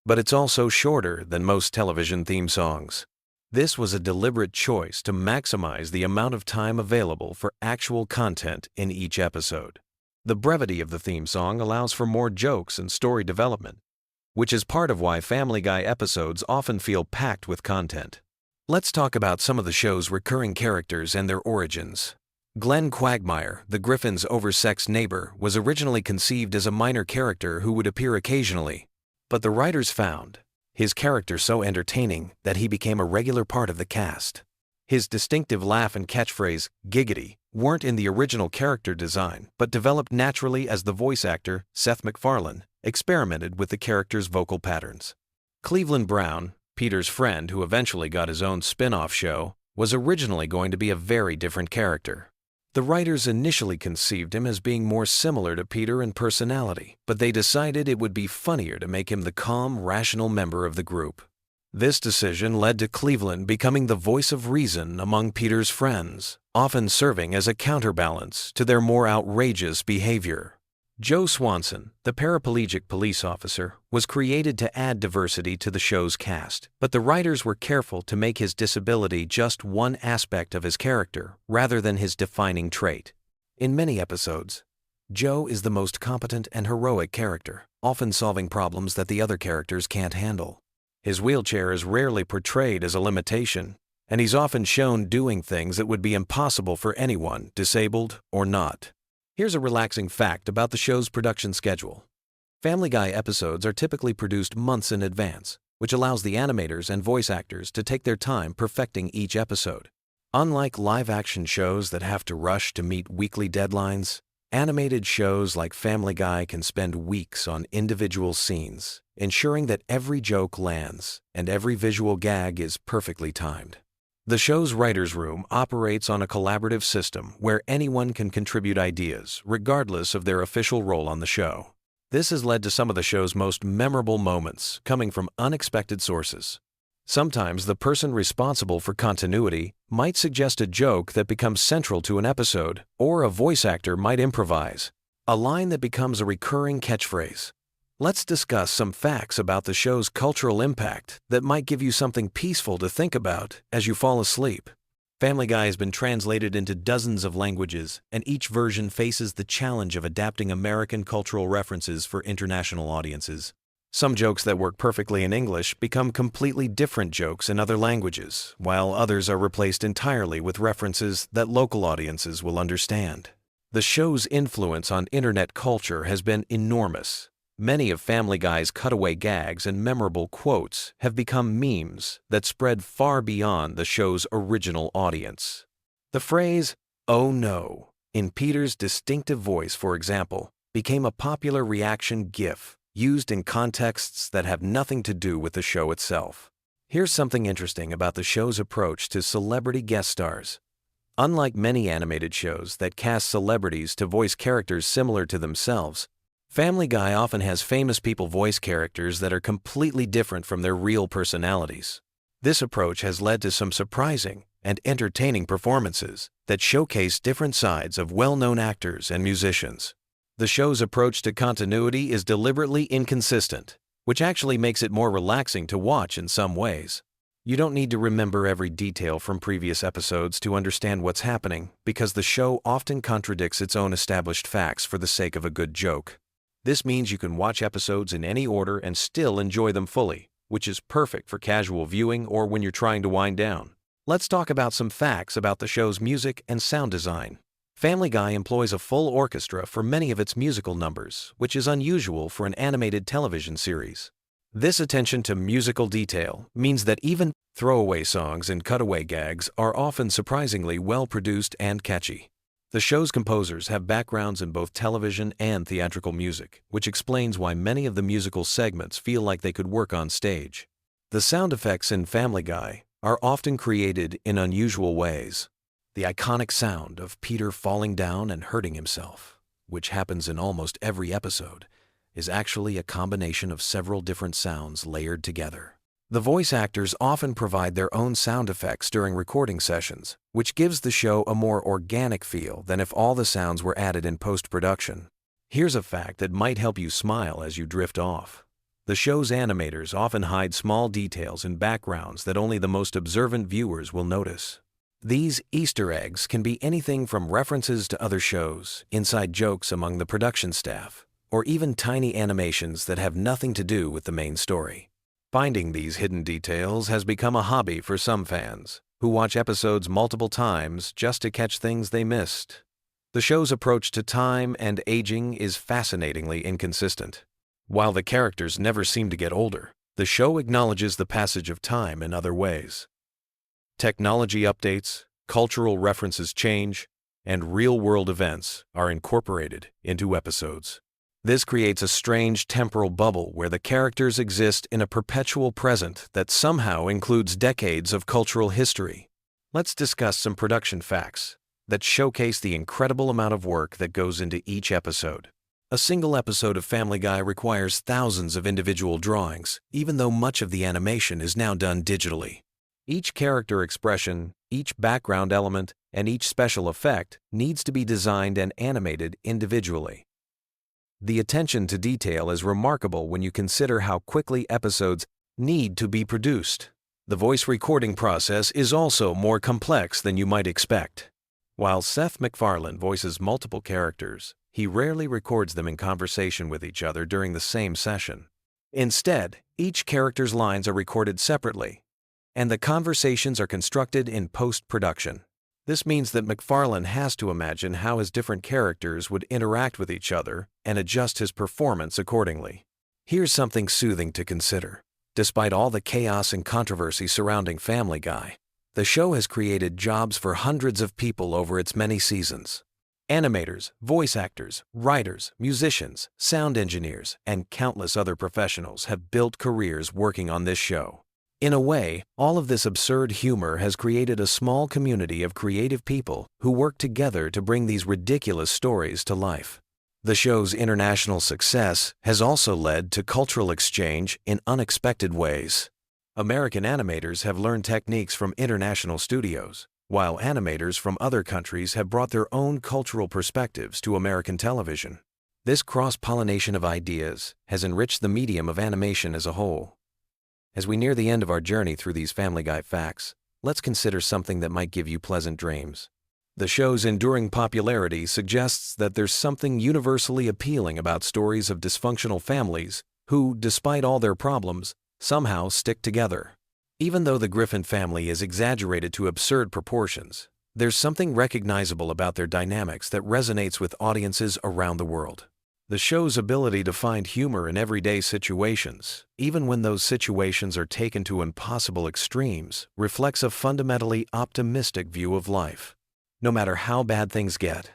but it's also shorter than most television theme songs. This was a deliberate choice to maximize the amount of time available for actual content in each episode. The brevity of the theme song allows for more jokes and story development, which is part of why Family Guy episodes often feel packed with content. Let's talk about some of the show's recurring characters and their origins. Glenn Quagmire, the Griffins' oversexed neighbor, was originally conceived as a minor character who would appear occasionally, but the writers found his character so entertaining that he became a regular part of the cast. His distinctive laugh and catchphrase, "giggity," weren't in the original character design, but developed naturally as the voice actor, Seth MacFarlane, experimented with the character's vocal patterns. Cleveland Brown, Peter's friend who eventually got his own spin-off show, was originally going to be a very different character. The writers initially conceived him as being more similar to Peter in personality, but they decided it would be funnier to make him the calm, rational member of the group. This decision led to Cleveland becoming the voice of reason among Peter's friends, often serving as a counterbalance to their more outrageous behavior. Joe Swanson, the paraplegic police officer, was created to add diversity to the show's cast, but the writers were careful to make his disability just one aspect of his character rather than his defining trait. In many episodes, Joe is the most competent and heroic character, often solving problems that the other characters can't handle. His wheelchair is rarely portrayed as a limitation, and he's often shown doing things that would be impossible for anyone, disabled or not. Here's a relaxing fact about the show's production schedule. Family Guy episodes are typically produced months in advance, which allows the animators and voice actors to take their time perfecting each episode. Unlike live-action shows that have to rush to meet weekly deadlines, animated shows like Family Guy can spend weeks on individual scenes, ensuring that every joke lands and every visual gag is perfectly timed. The show's writer's room operates on a collaborative system where anyone can contribute ideas, regardless of their official role on the show. This has led to some of the show's most memorable moments coming from unexpected sources. Sometimes the person responsible for continuity might suggest a joke that becomes central to an episode, or a voice actor might improvise a line that becomes a recurring catchphrase. Let's discuss some facts about the show's cultural impact that might give you something peaceful to think about as you fall asleep. Family Guy has been translated into dozens of languages, and each version faces the challenge of adapting American cultural references for international audiences. Some jokes that work perfectly in English become completely different jokes in other languages, while others are replaced entirely with references that local audiences will understand. The show's influence on internet culture has been enormous. Many of Family Guy's cutaway gags and memorable quotes have become memes that spread far beyond the show's original audience. The phrase, "oh no," in Peter's distinctive voice, for example, became a popular reaction GIF used in contexts that have nothing to do with the show itself. Here's something interesting about the show's approach to celebrity guest stars. Unlike many animated shows that cast celebrities to voice characters similar to themselves, Family Guy often has famous people voice characters that are completely different from their real personalities. This approach has led to some surprising and entertaining performances that showcase different sides of well-known actors and musicians. The show's approach to continuity is deliberately inconsistent, which actually makes it more relaxing to watch in some ways. You don't need to remember every detail from previous episodes to understand what's happening, because the show often contradicts its own established facts for the sake of a good joke. This means you can watch episodes in any order and still enjoy them fully, which is perfect for casual viewing or when you're trying to wind down. Let's talk about some facts about the show's music and sound design. Family Guy employs a full orchestra for many of its musical numbers, which is unusual for an animated television series. This attention to musical detail means that even throwaway songs and cutaway gags are often surprisingly well-produced and catchy. The show's composers have backgrounds in both television and theatrical music, which explains why many of the musical segments feel like they could work on stage. The sound effects in Family Guy are often created in unusual ways. The iconic sound of Peter falling down and hurting himself, which happens in almost every episode, is actually a combination of several different sounds layered together. The voice actors often provide their own sound effects during recording sessions, which gives the show a more organic feel than if all the sounds were added in post-production. Here's a fact that might help you smile as you drift off. The show's animators often hide small details in backgrounds that only the most observant viewers will notice. These Easter eggs can be anything from references to other shows, inside jokes among the production staff, or even tiny animations that have nothing to do with the main story. Finding these hidden details has become a hobby for some fans, who watch episodes multiple times just to catch things they missed. The show's approach to time and aging is fascinatingly inconsistent. While the characters never seem to get older, the show acknowledges the passage of time in other ways. Technology updates, cultural references change, and real-world events are incorporated into episodes. This creates a strange temporal bubble where the characters exist in a perpetual present that somehow includes decades of cultural history. Let's discuss some production facts that showcase the incredible amount of work that goes into each episode. A single episode of Family Guy requires thousands of individual drawings, even though much of the animation is now done digitally. Each character expression, each background element, and each special effect needs to be designed and animated individually. The attention to detail is remarkable when you consider how quickly episodes need to be produced. The voice recording process is also more complex than you might expect. While Seth MacFarlane voices multiple characters, he rarely records them in conversation with each other during the same session. Instead, each character's lines are recorded separately, and the conversations are constructed in post-production. This means that MacFarlane has to imagine how his different characters would interact with each other and adjust his performance accordingly. Here's something soothing to consider. Despite all the chaos and controversy surrounding Family Guy, the show has created jobs for hundreds of people over its many seasons. Animators, voice actors, writers, musicians, sound engineers, and countless other professionals have built careers working on this show. In a way, all of this absurd humor has created a small community of creative people who work together to bring these ridiculous stories to life. The show's international success has also led to cultural exchange in unexpected ways. American animators have learned techniques from international studios, while animators from other countries have brought their own cultural perspectives to American television. This cross-pollination of ideas has enriched the medium of animation as a whole. As we near the end of our journey through these Family Guy facts, let's consider something that might give you pleasant dreams. The show's enduring popularity suggests that there's something universally appealing about stories of dysfunctional families who, despite all their problems, somehow stick together. Even though the Griffin family is exaggerated to absurd proportions, there's something recognizable about their dynamics that resonates with audiences around the world. The show's ability to find humor in everyday situations, even when those situations are taken to impossible extremes, reflects a fundamentally optimistic view of life. No matter how bad things get,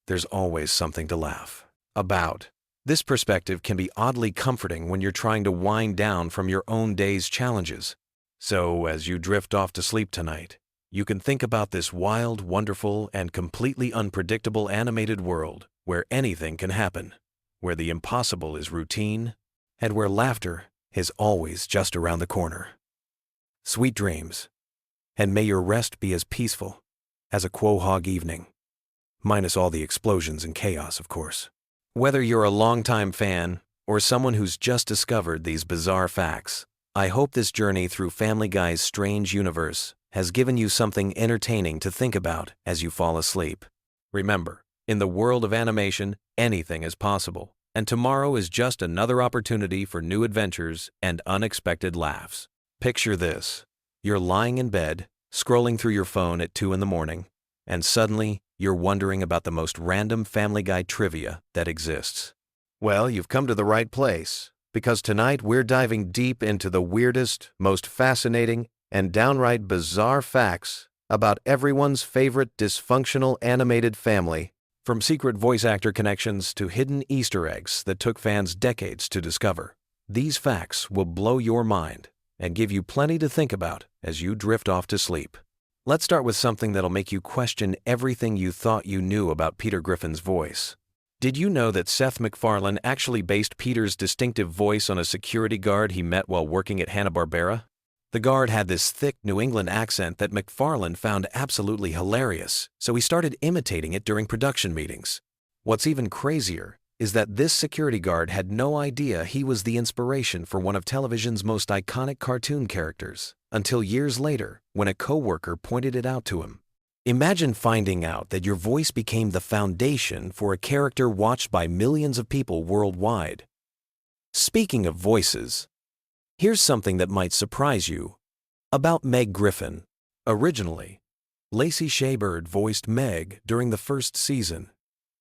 there's always something to laugh about. This perspective can be oddly comforting when you're trying to wind down from your own day's challenges. So, as you drift off to sleep tonight, you can think about this wild, wonderful, and completely unpredictable animated world where anything can happen, where the impossible is routine, and where laughter is always just around the corner. Sweet dreams, and may your rest be as peaceful as a Quahog evening, minus all the explosions and chaos, of course. Whether you're a longtime fan or someone who's just discovered these bizarre facts, I hope this journey through Family Guy's strange universe has given you something entertaining to think about as you fall asleep. Remember, in the world of animation, anything is possible, and tomorrow is just another opportunity for new adventures and unexpected laughs. Picture this. You're lying in bed, scrolling through your phone at 2 in the morning, and suddenly you're wondering about the most random Family Guy trivia that exists. Well, you've come to the right place, because tonight we're diving deep into the weirdest, most fascinating, and downright bizarre facts about everyone's favorite dysfunctional animated family, from secret voice actor connections to hidden Easter eggs that took fans decades to discover. These facts will blow your mind and give you plenty to think about as you drift off to sleep. Let's start with something that'll make you question everything you thought you knew about Peter Griffin's voice. Did you know that Seth MacFarlane actually based Peter's distinctive voice on a security guard he met while working at Hanna-Barbera? The guard had this thick New England accent that MacFarlane found absolutely hilarious, so he started imitating it during production meetings. What's even crazier is that this security guard had no idea he was the inspiration for one of television's most iconic cartoon characters, until years later when a coworker pointed it out to him. Imagine finding out that your voice became the foundation for a character watched by millions of people worldwide. Speaking of voices, here's something that might surprise you about Meg Griffin. Originally, Lacey Shaybird voiced Meg during the first season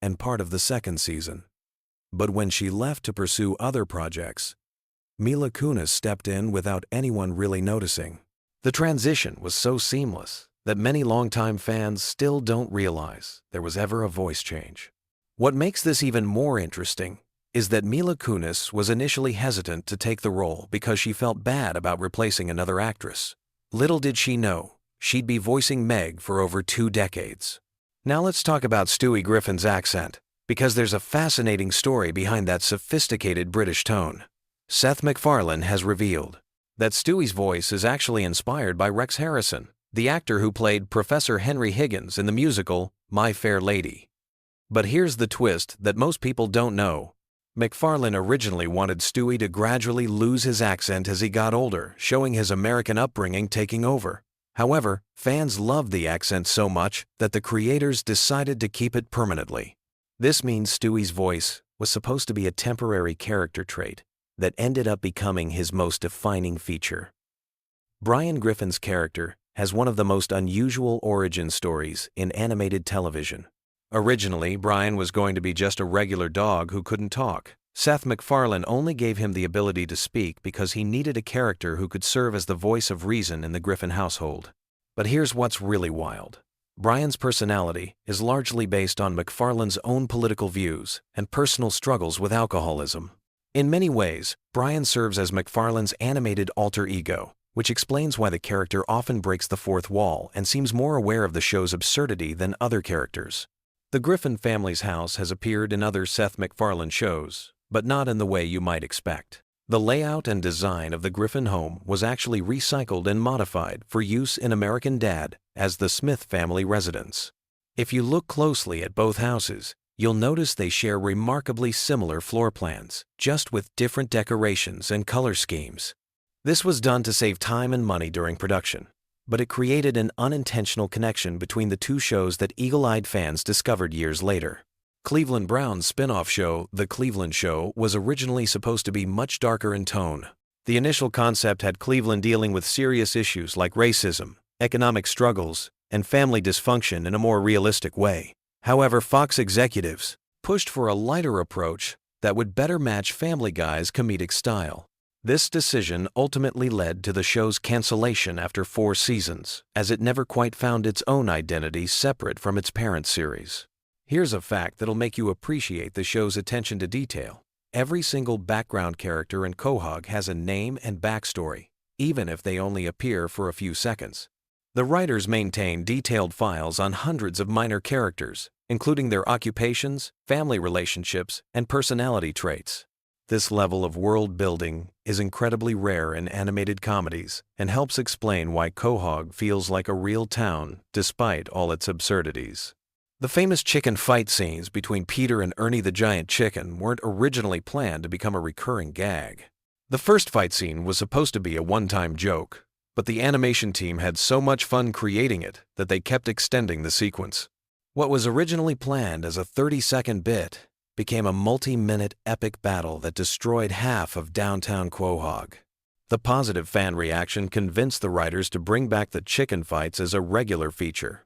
and part of the second season. But when she left to pursue other projects, Mila Kunis stepped in without anyone really noticing. The transition was so seamless that many longtime fans still don't realize there was ever a voice change. What makes this even more interesting is that Mila Kunis was initially hesitant to take the role because she felt bad about replacing another actress. Little did she know, she'd be voicing Meg for over 2 decades. Now let's talk about Stewie Griffin's accent, because there's a fascinating story behind that sophisticated British tone. Seth MacFarlane has revealed that Stewie's voice is actually inspired by Rex Harrison, the actor who played Professor Henry Higgins in the musical My Fair Lady. But here's the twist that most people don't know. MacFarlane originally wanted Stewie to gradually lose his accent as he got older, showing his American upbringing taking over. However, fans loved the accent so much that the creators decided to keep it permanently. This means Stewie's voice was supposed to be a temporary character trait that ended up becoming his most defining feature. Brian Griffin's character has one of the most unusual origin stories in animated television. Originally, Brian was going to be just a regular dog who couldn't talk. Seth MacFarlane only gave him the ability to speak because he needed a character who could serve as the voice of reason in the Griffin household. But here's what's really wild. Brian's personality is largely based on MacFarlane's own political views and personal struggles with alcoholism. In many ways, Brian serves as MacFarlane's animated alter ego, which explains why the character often breaks the fourth wall and seems more aware of the show's absurdity than other characters. The Griffin family's house has appeared in other Seth MacFarlane shows, but not in the way you might expect. The layout and design of the Griffin home was actually recycled and modified for use in American Dad as the Smith family residence. If you look closely at both houses, you'll notice they share remarkably similar floor plans, just with different decorations and color schemes. This was done to save time and money during production, but it created an unintentional connection between the two shows that eagle-eyed fans discovered years later. Cleveland Brown's spin-off show, The Cleveland Show, was originally supposed to be much darker in tone. The initial concept had Cleveland dealing with serious issues like racism, economic struggles, and family dysfunction in a more realistic way. However, Fox executives pushed for a lighter approach that would better match Family Guy's comedic style. This decision ultimately led to the show's cancellation after 4 seasons, as it never quite found its own identity separate from its parent series. Here's a fact that'll make you appreciate the show's attention to detail. Every single background character in Quahog has a name and backstory, even if they only appear for a few seconds. The writers maintain detailed files on hundreds of minor characters, including their occupations, family relationships, and personality traits. This level of world building is incredibly rare in animated comedies and helps explain why Quahog feels like a real town despite all its absurdities. The famous chicken fight scenes between Peter and Ernie the Giant Chicken weren't originally planned to become a recurring gag. The first fight scene was supposed to be a one-time joke, but the animation team had so much fun creating it that they kept extending the sequence. What was originally planned as a 30-second bit became a multi-minute epic battle that destroyed half of downtown Quahog. The positive fan reaction convinced the writers to bring back the chicken fights as a regular feature.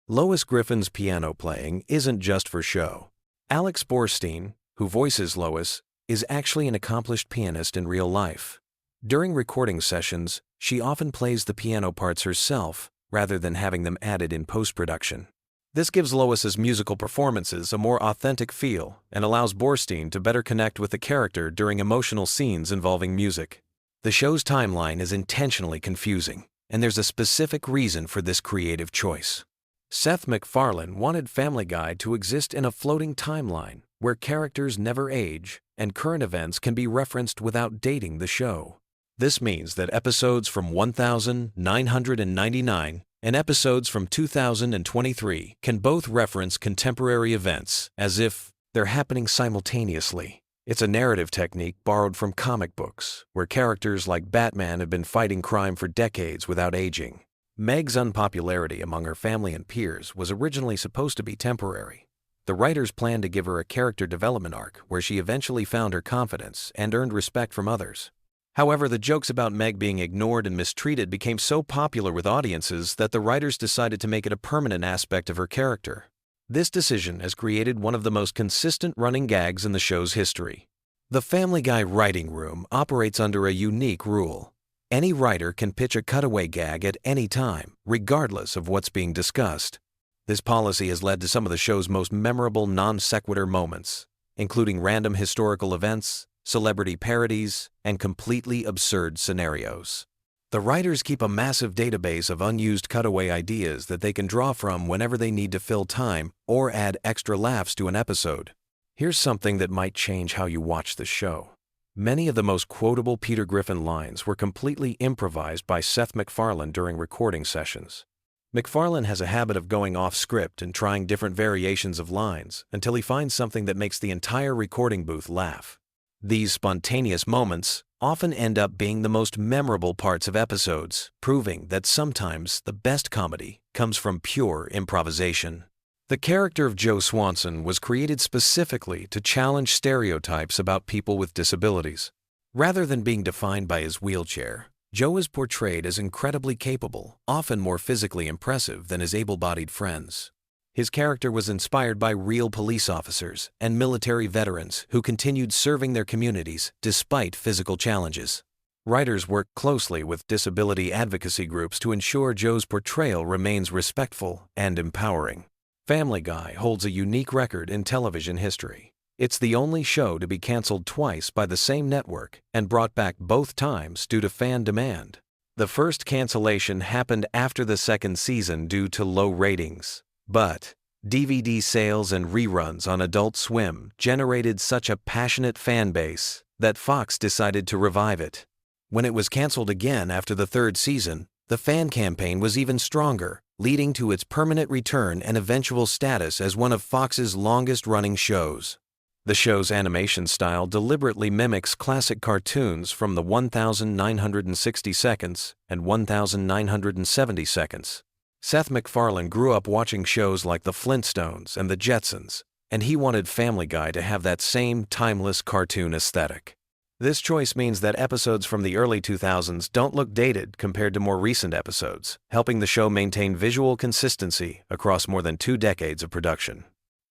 Lois Griffin's piano playing isn't just for show. Alex Borstein, who voices Lois, is actually an accomplished pianist in real life. During recording sessions, she often plays the piano parts herself rather than having them added in post-production. This gives Lois's musical performances a more authentic feel and allows Borstein to better connect with the character during emotional scenes involving music. The show's timeline is intentionally confusing, and there's a specific reason for this creative choice. Seth MacFarlane wanted Family Guy to exist in a floating timeline where characters never age and current events can be referenced without dating the show. This means that episodes from 1999 and episodes from 2023 can both reference contemporary events as if they're happening simultaneously. It's a narrative technique borrowed from comic books, where characters like Batman have been fighting crime for decades without aging. Meg's unpopularity among her family and peers was originally supposed to be temporary. The writers planned to give her a character development arc where she eventually found her confidence and earned respect from others. However, the jokes about Meg being ignored and mistreated became so popular with audiences that the writers decided to make it a permanent aspect of her character. This decision has created one of the most consistent running gags in the show's history. The Family Guy writing room operates under a unique rule. Any writer can pitch a cutaway gag at any time, regardless of what's being discussed. This policy has led to some of the show's most memorable non-sequitur moments, including random historical events, celebrity parodies, and completely absurd scenarios. The writers keep a massive database of unused cutaway ideas that they can draw from whenever they need to fill time or add extra laughs to an episode. Here's something that might change how you watch the show. Many of the most quotable Peter Griffin lines were completely improvised by Seth MacFarlane during recording sessions. MacFarlane has a habit of going off script and trying different variations of lines until he finds something that makes the entire recording booth laugh. These spontaneous moments often end up being the most memorable parts of episodes, proving that sometimes the best comedy comes from pure improvisation. The character of Joe Swanson was created specifically to challenge stereotypes about people with disabilities. Rather than being defined by his wheelchair, Joe is portrayed as incredibly capable, often more physically impressive than his able-bodied friends. His character was inspired by real police officers and military veterans who continued serving their communities despite physical challenges. Writers worked closely with disability advocacy groups to ensure Joe's portrayal remains respectful and empowering. Family Guy holds a unique record in television history. It's the only show to be canceled twice by the same network and brought back both times due to fan demand. The first cancellation happened after the second season due to low ratings. But DVD sales and reruns on Adult Swim generated such a passionate fan base that Fox decided to revive it. When it was canceled again after the third season, the fan campaign was even stronger, leading to its permanent return and eventual status as one of Fox's longest-running shows. The show's animation style deliberately mimics classic cartoons from the 1960 seconds and 1970 seconds. Seth MacFarlane grew up watching shows like The Flintstones and The Jetsons, and he wanted Family Guy to have that same timeless cartoon aesthetic. This choice means that episodes from the early 2000s don't look dated compared to more recent episodes, helping the show maintain visual consistency across more than 2 decades of production.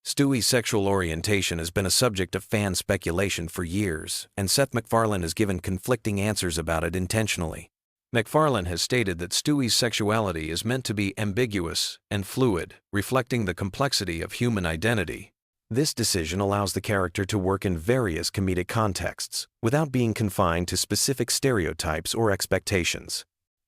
Stewie's sexual orientation has been a subject of fan speculation for years, and Seth MacFarlane has given conflicting answers about it intentionally. MacFarlane has stated that Stewie's sexuality is meant to be ambiguous and fluid, reflecting the complexity of human identity. This decision allows the character to work in various comedic contexts, without being confined to specific stereotypes or expectations.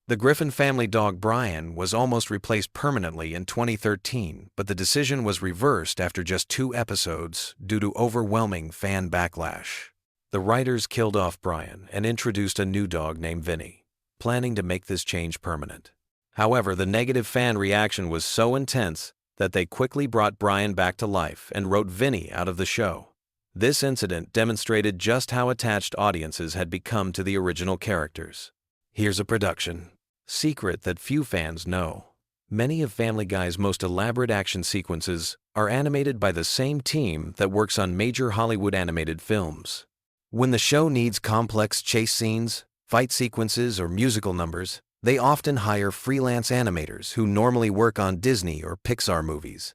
The Griffin family dog Brian was almost replaced permanently in 2013, but the decision was reversed after just 2 episodes due to overwhelming fan backlash. The writers killed off Brian and introduced a new dog named Vinny, planning to make this change permanent. However, the negative fan reaction was so intense that they quickly brought Brian back to life and wrote Vinny out of the show. This incident demonstrated just how attached audiences had become to the original characters. Here's a production secret that few fans know. Many of Family Guy's most elaborate action sequences are animated by the same team that works on major Hollywood animated films. When the show needs complex chase scenes, fight sequences, or musical numbers, they often hire freelance animators who normally work on Disney or Pixar movies.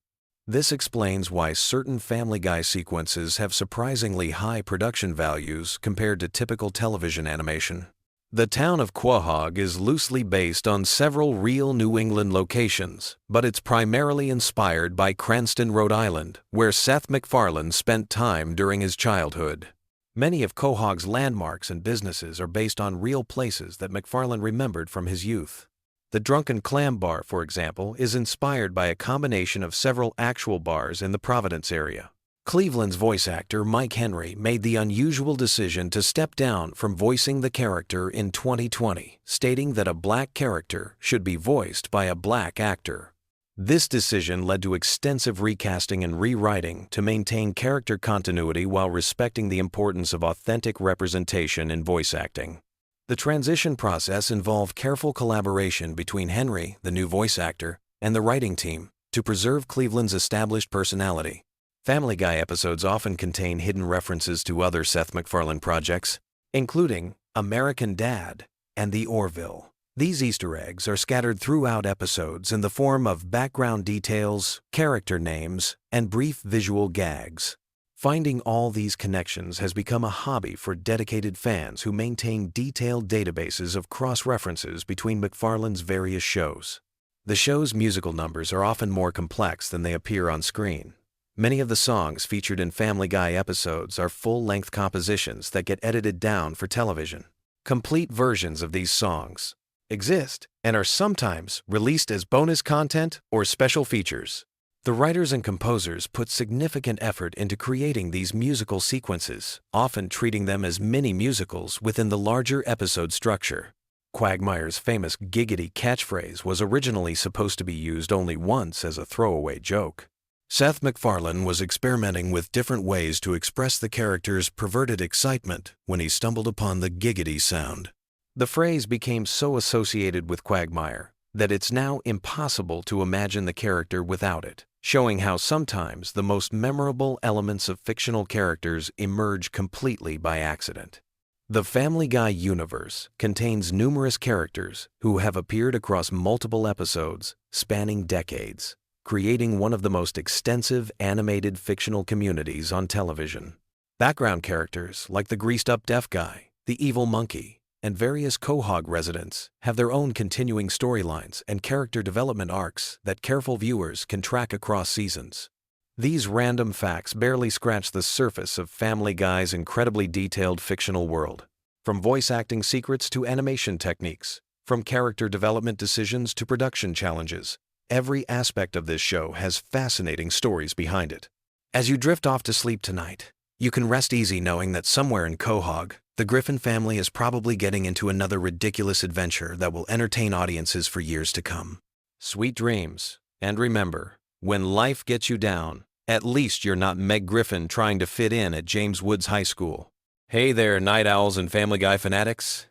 This explains why certain Family Guy sequences have surprisingly high production values compared to typical television animation. The town of Quahog is loosely based on several real New England locations, but it's primarily inspired by Cranston, Rhode Island, where Seth MacFarlane spent time during his childhood. Many of Quahog's landmarks and businesses are based on real places that MacFarlane remembered from his youth. The Drunken Clam Bar, for example, is inspired by a combination of several actual bars in the Providence area. Cleveland's voice actor Mike Henry made the unusual decision to step down from voicing the character in 2020, stating that a black character should be voiced by a black actor. This decision led to extensive recasting and rewriting to maintain character continuity while respecting the importance of authentic representation in voice acting. The transition process involved careful collaboration between Henry, the new voice actor, and the writing team to preserve Cleveland's established personality. Family Guy episodes often contain hidden references to other Seth MacFarlane projects, including American Dad and The Orville. These Easter eggs are scattered throughout episodes in the form of background details, character names, and brief visual gags. Finding all these connections has become a hobby for dedicated fans who maintain detailed databases of cross-references between MacFarlane's various shows. The show's musical numbers are often more complex than they appear on screen. Many of the songs featured in Family Guy episodes are full-length compositions that get edited down for television. Complete versions of these songs exist and are sometimes released as bonus content or special features. The writers and composers put significant effort into creating these musical sequences, often treating them as mini-musicals within the larger episode structure. Quagmire's famous giggity catchphrase was originally supposed to be used only once as a throwaway joke. Seth MacFarlane was experimenting with different ways to express the character's perverted excitement when he stumbled upon the giggity sound. The phrase became so associated with Quagmire that it's now impossible to imagine the character without it, showing how sometimes the most memorable elements of fictional characters emerge completely by accident. The Family Guy universe contains numerous characters who have appeared across multiple episodes spanning decades, creating one of the most extensive animated fictional communities on television. Background characters like the greased-up deaf guy, the evil monkey, and various Quahog residents have their own continuing storylines and character development arcs that careful viewers can track across seasons. These random facts barely scratch the surface of Family Guy's incredibly detailed fictional world. From voice acting secrets to animation techniques, from character development decisions to production challenges, every aspect of this show has fascinating stories behind it. As you drift off to sleep tonight, you can rest easy knowing that somewhere in Quahog, the Griffin family is probably getting into another ridiculous adventure that will entertain audiences for years to come. Sweet dreams, and remember, when life gets you down, at least you're not Meg Griffin trying to fit in at James Woods High School. Hey there, night owls and Family Guy fanatics.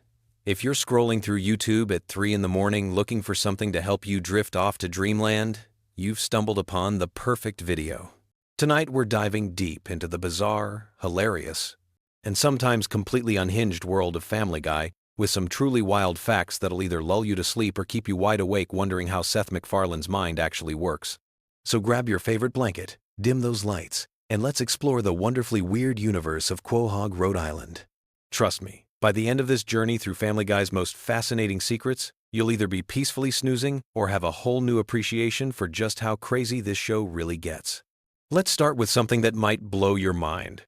If you're scrolling through YouTube at 3 in the morning looking for something to help you drift off to dreamland, you've stumbled upon the perfect video. Tonight we're diving deep into the bizarre, hilarious, and sometimes completely unhinged world of Family Guy with some truly wild facts that'll either lull you to sleep or keep you wide awake wondering how Seth MacFarlane's mind actually works. So grab your favorite blanket, dim those lights, and let's explore the wonderfully weird universe of Quahog, Rhode Island. Trust me, by the end of this journey through Family Guy's most fascinating secrets, you'll either be peacefully snoozing or have a whole new appreciation for just how crazy this show really gets. Let's start with something that might blow your mind.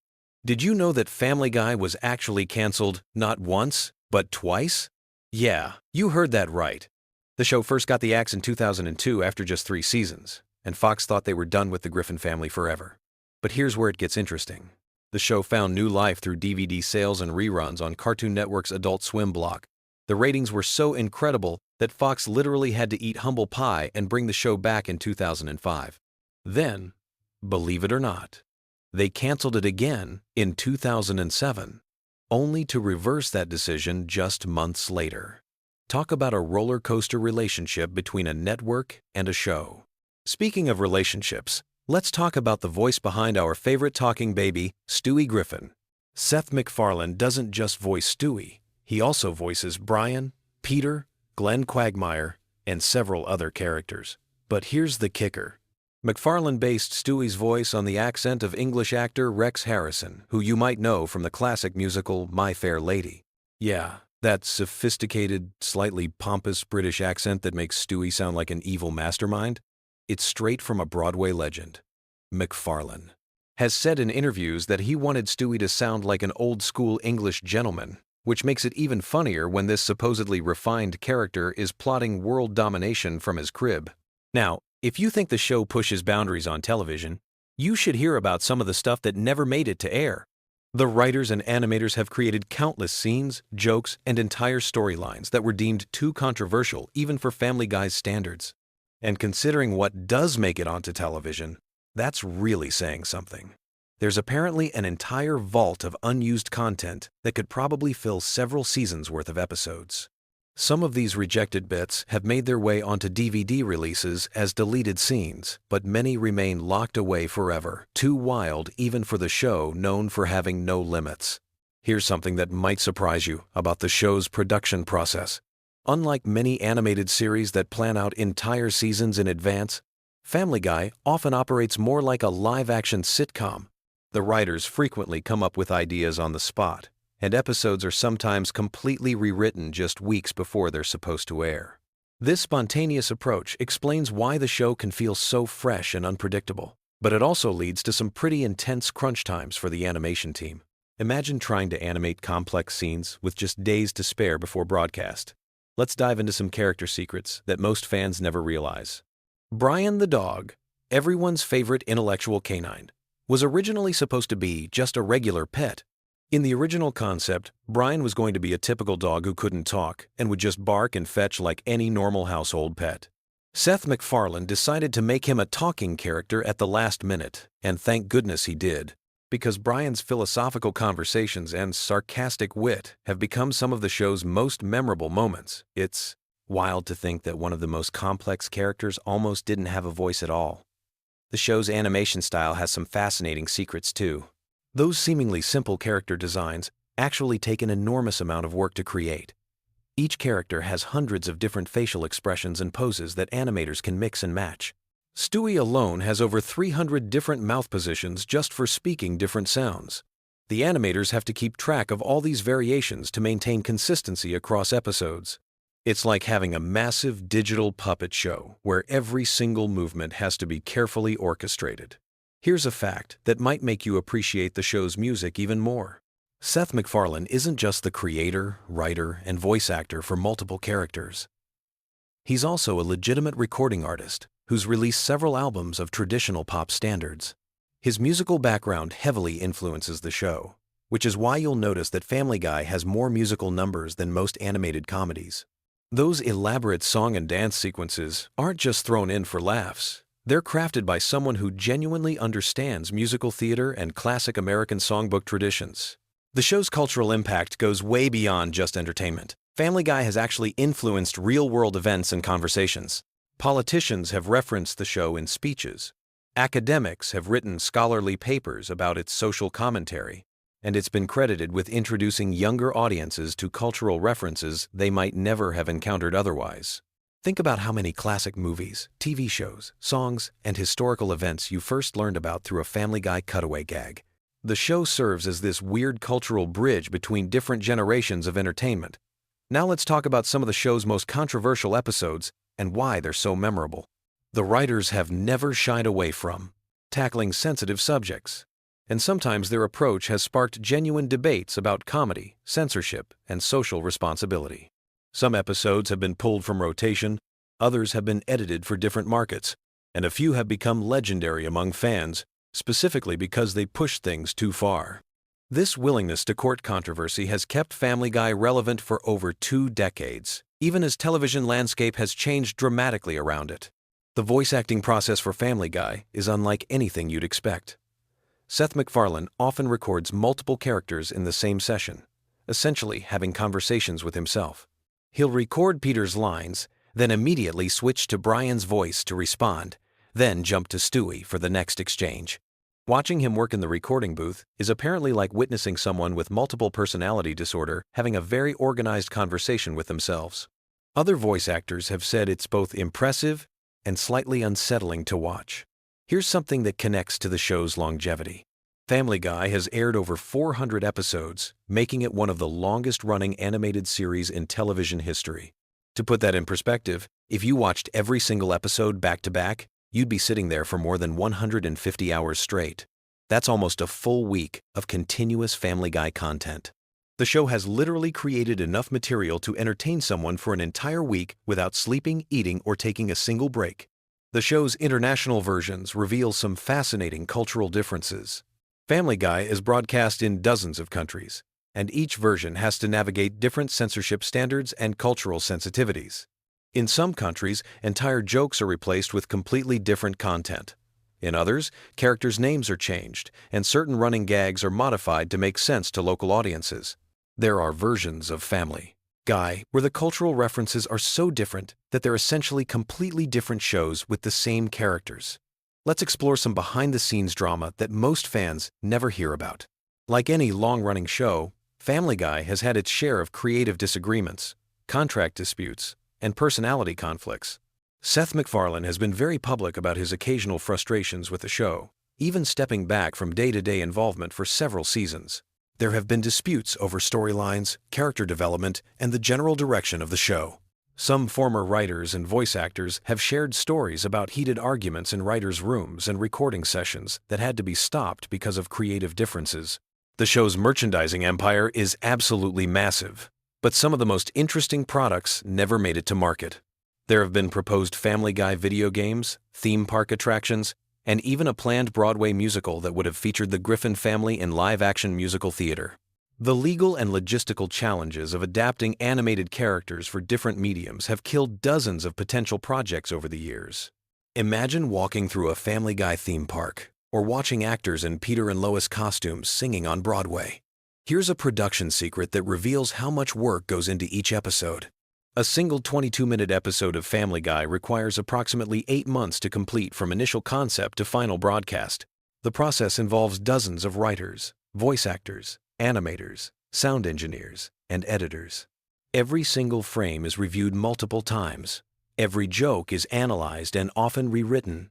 Did you know that Family Guy was actually canceled not once, but twice? Yeah, you heard that right. The show first got the axe in 2002 after just 3 seasons, and Fox thought they were done with the Griffin family forever. But here's where it gets interesting. The show found new life through DVD sales and reruns on Cartoon Network's Adult Swim block. The ratings were so incredible that Fox literally had to eat humble pie and bring the show back in 2005. Then, believe it or not, They canceled it again in 2007, only to reverse that decision just months later. Talk about a roller coaster relationship between a network and a show. Speaking of relationships, let's talk about the voice behind our favorite talking baby, Stewie Griffin. Seth MacFarlane doesn't just voice Stewie, he also voices Brian, Peter, Glenn Quagmire, and several other characters. But here's the kicker. MacFarlane based Stewie's voice on the accent of English actor Rex Harrison, who you might know from the classic musical My Fair Lady. Yeah, that sophisticated, slightly pompous British accent that makes Stewie sound like an evil mastermind. It's straight from a Broadway legend. MacFarlane has said in interviews that he wanted Stewie to sound like an old-school English gentleman, which makes it even funnier when this supposedly refined character is plotting world domination from his crib. Now, if you think the show pushes boundaries on television, you should hear about some of the stuff that never made it to air. The writers and animators have created countless scenes, jokes, and entire storylines that were deemed too controversial even for Family Guy's standards. And considering what does make it onto television, that's really saying something. There's apparently an entire vault of unused content that could probably fill several seasons' worth of episodes. Some of these rejected bits have made their way onto DVD releases as deleted scenes, but many remain locked away forever, too wild even for the show known for having no limits. Here's something that might surprise you about the show's production process. Unlike many animated series that plan out entire seasons in advance, Family Guy often operates more like a live-action sitcom. The writers frequently come up with ideas on the spot, and episodes are sometimes completely rewritten just weeks before they're supposed to air. This spontaneous approach explains why the show can feel so fresh and unpredictable, but it also leads to some pretty intense crunch times for the animation team. Imagine trying to animate complex scenes with just days to spare before broadcast. Let's dive into some character secrets that most fans never realize. Brian the dog, everyone's favorite intellectual canine, was originally supposed to be just a regular pet. In the original concept, Brian was going to be a typical dog who couldn't talk and would just bark and fetch like any normal household pet. Seth MacFarlane decided to make him a talking character at the last minute, and thank goodness he did, because Brian's philosophical conversations and sarcastic wit have become some of the show's most memorable moments. It's wild to think that one of the most complex characters almost didn't have a voice at all. The show's animation style has some fascinating secrets too. Those seemingly simple character designs actually take an enormous amount of work to create. Each character has hundreds of different facial expressions and poses that animators can mix and match. Stewie alone has over 300 different mouth positions just for speaking different sounds. The animators have to keep track of all these variations to maintain consistency across episodes. It's like having a massive digital puppet show where every single movement has to be carefully orchestrated. Here's a fact that might make you appreciate the show's music even more. Seth MacFarlane isn't just the creator, writer, and voice actor for multiple characters. He's also a legitimate recording artist who's released several albums of traditional pop standards. His musical background heavily influences the show, which is why you'll notice that Family Guy has more musical numbers than most animated comedies. Those elaborate song and dance sequences aren't just thrown in for laughs. They're crafted by someone who genuinely understands musical theater and classic American songbook traditions. The show's cultural impact goes way beyond just entertainment. Family Guy has actually influenced real-world events and conversations. Politicians have referenced the show in speeches. Academics have written scholarly papers about its social commentary, and it's been credited with introducing younger audiences to cultural references they might never have encountered otherwise. Think about how many classic movies, TV shows, songs, and historical events you first learned about through a Family Guy cutaway gag. The show serves as this weird cultural bridge between different generations of entertainment. Now let's talk about some of the show's most controversial episodes and why they're so memorable. The writers have never shied away from tackling sensitive subjects, and sometimes their approach has sparked genuine debates about comedy, censorship, and social responsibility. Some episodes have been pulled from rotation, others have been edited for different markets, and a few have become legendary among fans, specifically because they push things too far. This willingness to court controversy has kept Family Guy relevant for over 2 decades, even as television landscape has changed dramatically around it. The voice acting process for Family Guy is unlike anything you'd expect. Seth MacFarlane often records multiple characters in the same session, essentially having conversations with himself. He'll record Peter's lines, then immediately switch to Brian's voice to respond, then jump to Stewie for the next exchange. Watching him work in the recording booth is apparently like witnessing someone with multiple personality disorder having a very organized conversation with themselves. Other voice actors have said it's both impressive and slightly unsettling to watch. Here's something that connects to the show's longevity. Family Guy has aired over 400 episodes, making it one of the longest-running animated series in television history. To put that in perspective, if you watched every single episode back-to-back, you'd be sitting there for more than 150 hours straight. That's almost a full week of continuous Family Guy content. The show has literally created enough material to entertain someone for an entire week without sleeping, eating, or taking a single break. The show's international versions reveal some fascinating cultural differences. Family Guy is broadcast in dozens of countries, and each version has to navigate different censorship standards and cultural sensitivities. In some countries, entire jokes are replaced with completely different content. In others, characters' names are changed, and certain running gags are modified to make sense to local audiences. There are versions of Family Guy where the cultural references are so different that they're essentially completely different shows with the same characters. Let's explore some behind-the-scenes drama that most fans never hear about. Like any long-running show, Family Guy has had its share of creative disagreements, contract disputes, and personality conflicts. Seth MacFarlane has been very public about his occasional frustrations with the show, even stepping back from day-to-day involvement for several seasons. There have been disputes over storylines, character development, and the general direction of the show. Some former writers and voice actors have shared stories about heated arguments in writers' rooms and recording sessions that had to be stopped because of creative differences. The show's merchandising empire is absolutely massive, but some of the most interesting products never made it to market. There have been proposed Family Guy video games, theme park attractions, and even a planned Broadway musical that would have featured the Griffin family in live-action musical theater. The legal and logistical challenges of adapting animated characters for different mediums have killed dozens of potential projects over the years. Imagine walking through a Family Guy theme park, or watching actors in Peter and Lois costumes singing on Broadway. Here's a production secret that reveals how much work goes into each episode. A single 22-minute episode of Family Guy requires approximately 8 months to complete from initial concept to final broadcast. The process involves dozens of writers, voice actors, animators, sound engineers, and editors. Every single frame is reviewed multiple times. Every joke is analyzed and often rewritten.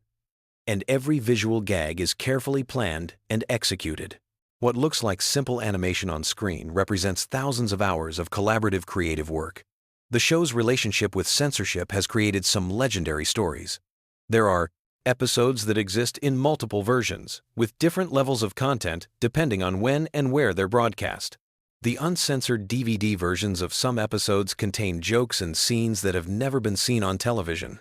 And every visual gag is carefully planned and executed. What looks like simple animation on screen represents thousands of hours of collaborative creative work. The show's relationship with censorship has created some legendary stories. There are episodes that exist in multiple versions, with different levels of content depending on when and where they're broadcast. The uncensored DVD versions of some episodes contain jokes and scenes that have never been seen on television.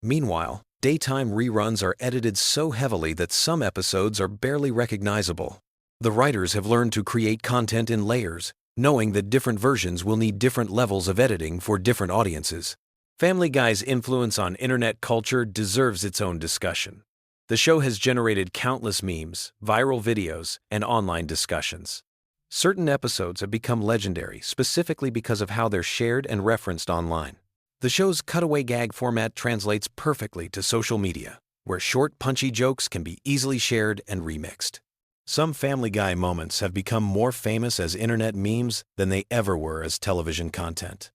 Meanwhile, daytime reruns are edited so heavily that some episodes are barely recognizable. The writers have learned to create content in layers, knowing that different versions will need different levels of editing for different audiences. Family Guy's influence on internet culture deserves its own discussion. The show has generated countless memes, viral videos, and online discussions. Certain episodes have become legendary specifically because of how they're shared and referenced online. The show's cutaway gag format translates perfectly to social media, where short, punchy jokes can be easily shared and remixed. Some Family Guy moments have become more famous as internet memes than they ever were as television content.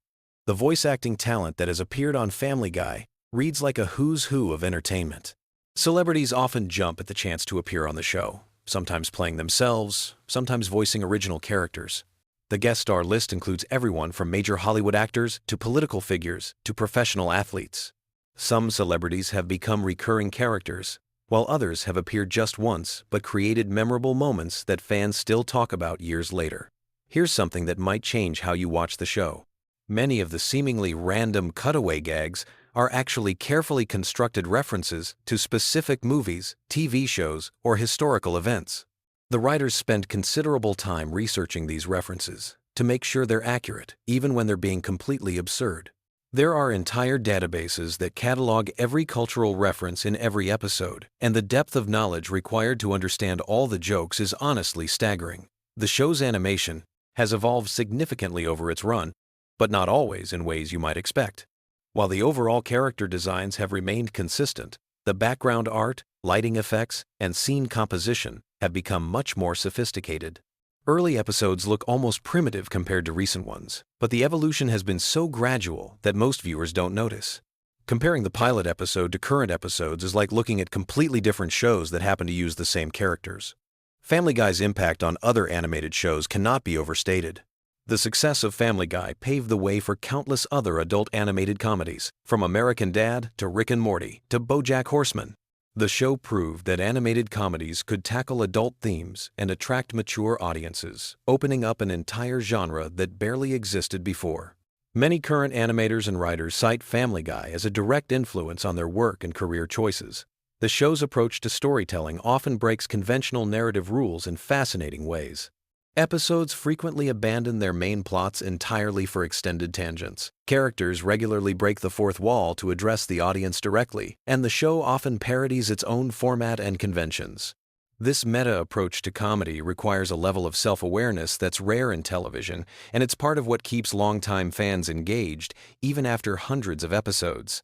The voice acting talent that has appeared on Family Guy reads like a who's who of entertainment. Celebrities often jump at the chance to appear on the show, sometimes playing themselves, sometimes voicing original characters. The guest star list includes everyone from major Hollywood actors to political figures to professional athletes. Some celebrities have become recurring characters, while others have appeared just once but created memorable moments that fans still talk about years later. Here's something that might change how you watch the show. Many of the seemingly random cutaway gags are actually carefully constructed references to specific movies, TV shows, or historical events. The writers spend considerable time researching these references to make sure they're accurate, even when they're being completely absurd. There are entire databases that catalog every cultural reference in every episode, and the depth of knowledge required to understand all the jokes is honestly staggering. The show's animation has evolved significantly over its run, but not always in ways you might expect. While the overall character designs have remained consistent, the background art, lighting effects, and scene composition have become much more sophisticated. Early episodes look almost primitive compared to recent ones, but the evolution has been so gradual that most viewers don't notice. Comparing the pilot episode to current episodes is like looking at completely different shows that happen to use the same characters. Family Guy's impact on other animated shows cannot be overstated. The success of Family Guy paved the way for countless other adult animated comedies, from American Dad to Rick and Morty to BoJack Horseman. The show proved that animated comedies could tackle adult themes and attract mature audiences, opening up an entire genre that barely existed before. Many current animators and writers cite Family Guy as a direct influence on their work and career choices. The show's approach to storytelling often breaks conventional narrative rules in fascinating ways. Episodes frequently abandon their main plots entirely for extended tangents. Characters regularly break the fourth wall to address the audience directly, and the show often parodies its own format and conventions. This meta approach to comedy requires a level of self-awareness that's rare in television, and it's part of what keeps longtime fans engaged, even after hundreds of episodes.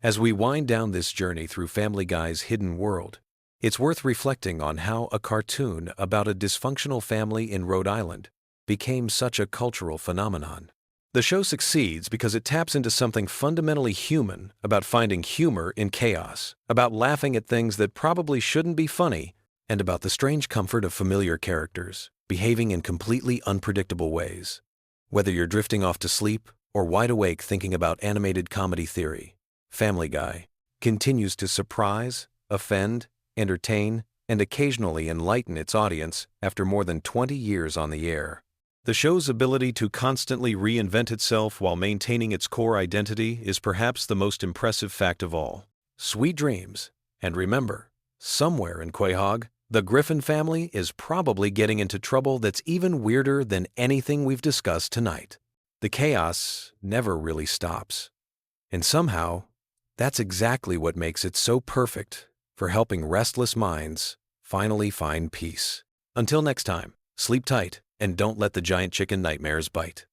As we wind down this journey through Family Guy's hidden world, it's worth reflecting on how a cartoon about a dysfunctional family in Rhode Island became such a cultural phenomenon. The show succeeds because it taps into something fundamentally human about finding humor in chaos, about laughing at things that probably shouldn't be funny, and about the strange comfort of familiar characters behaving in completely unpredictable ways. Whether you're drifting off to sleep or wide awake thinking about animated comedy theory, Family Guy continues to surprise, offend, entertain, and occasionally enlighten its audience after more than 20 years on the air. The show's ability to constantly reinvent itself while maintaining its core identity is perhaps the most impressive fact of all. Sweet dreams, and remember, somewhere in Quahog, the Griffin family is probably getting into trouble that's even weirder than anything we've discussed tonight. The chaos never really stops. And somehow, that's exactly what makes it so perfect for helping restless minds finally find peace. Until next time, sleep tight and don't let the giant chicken nightmares bite.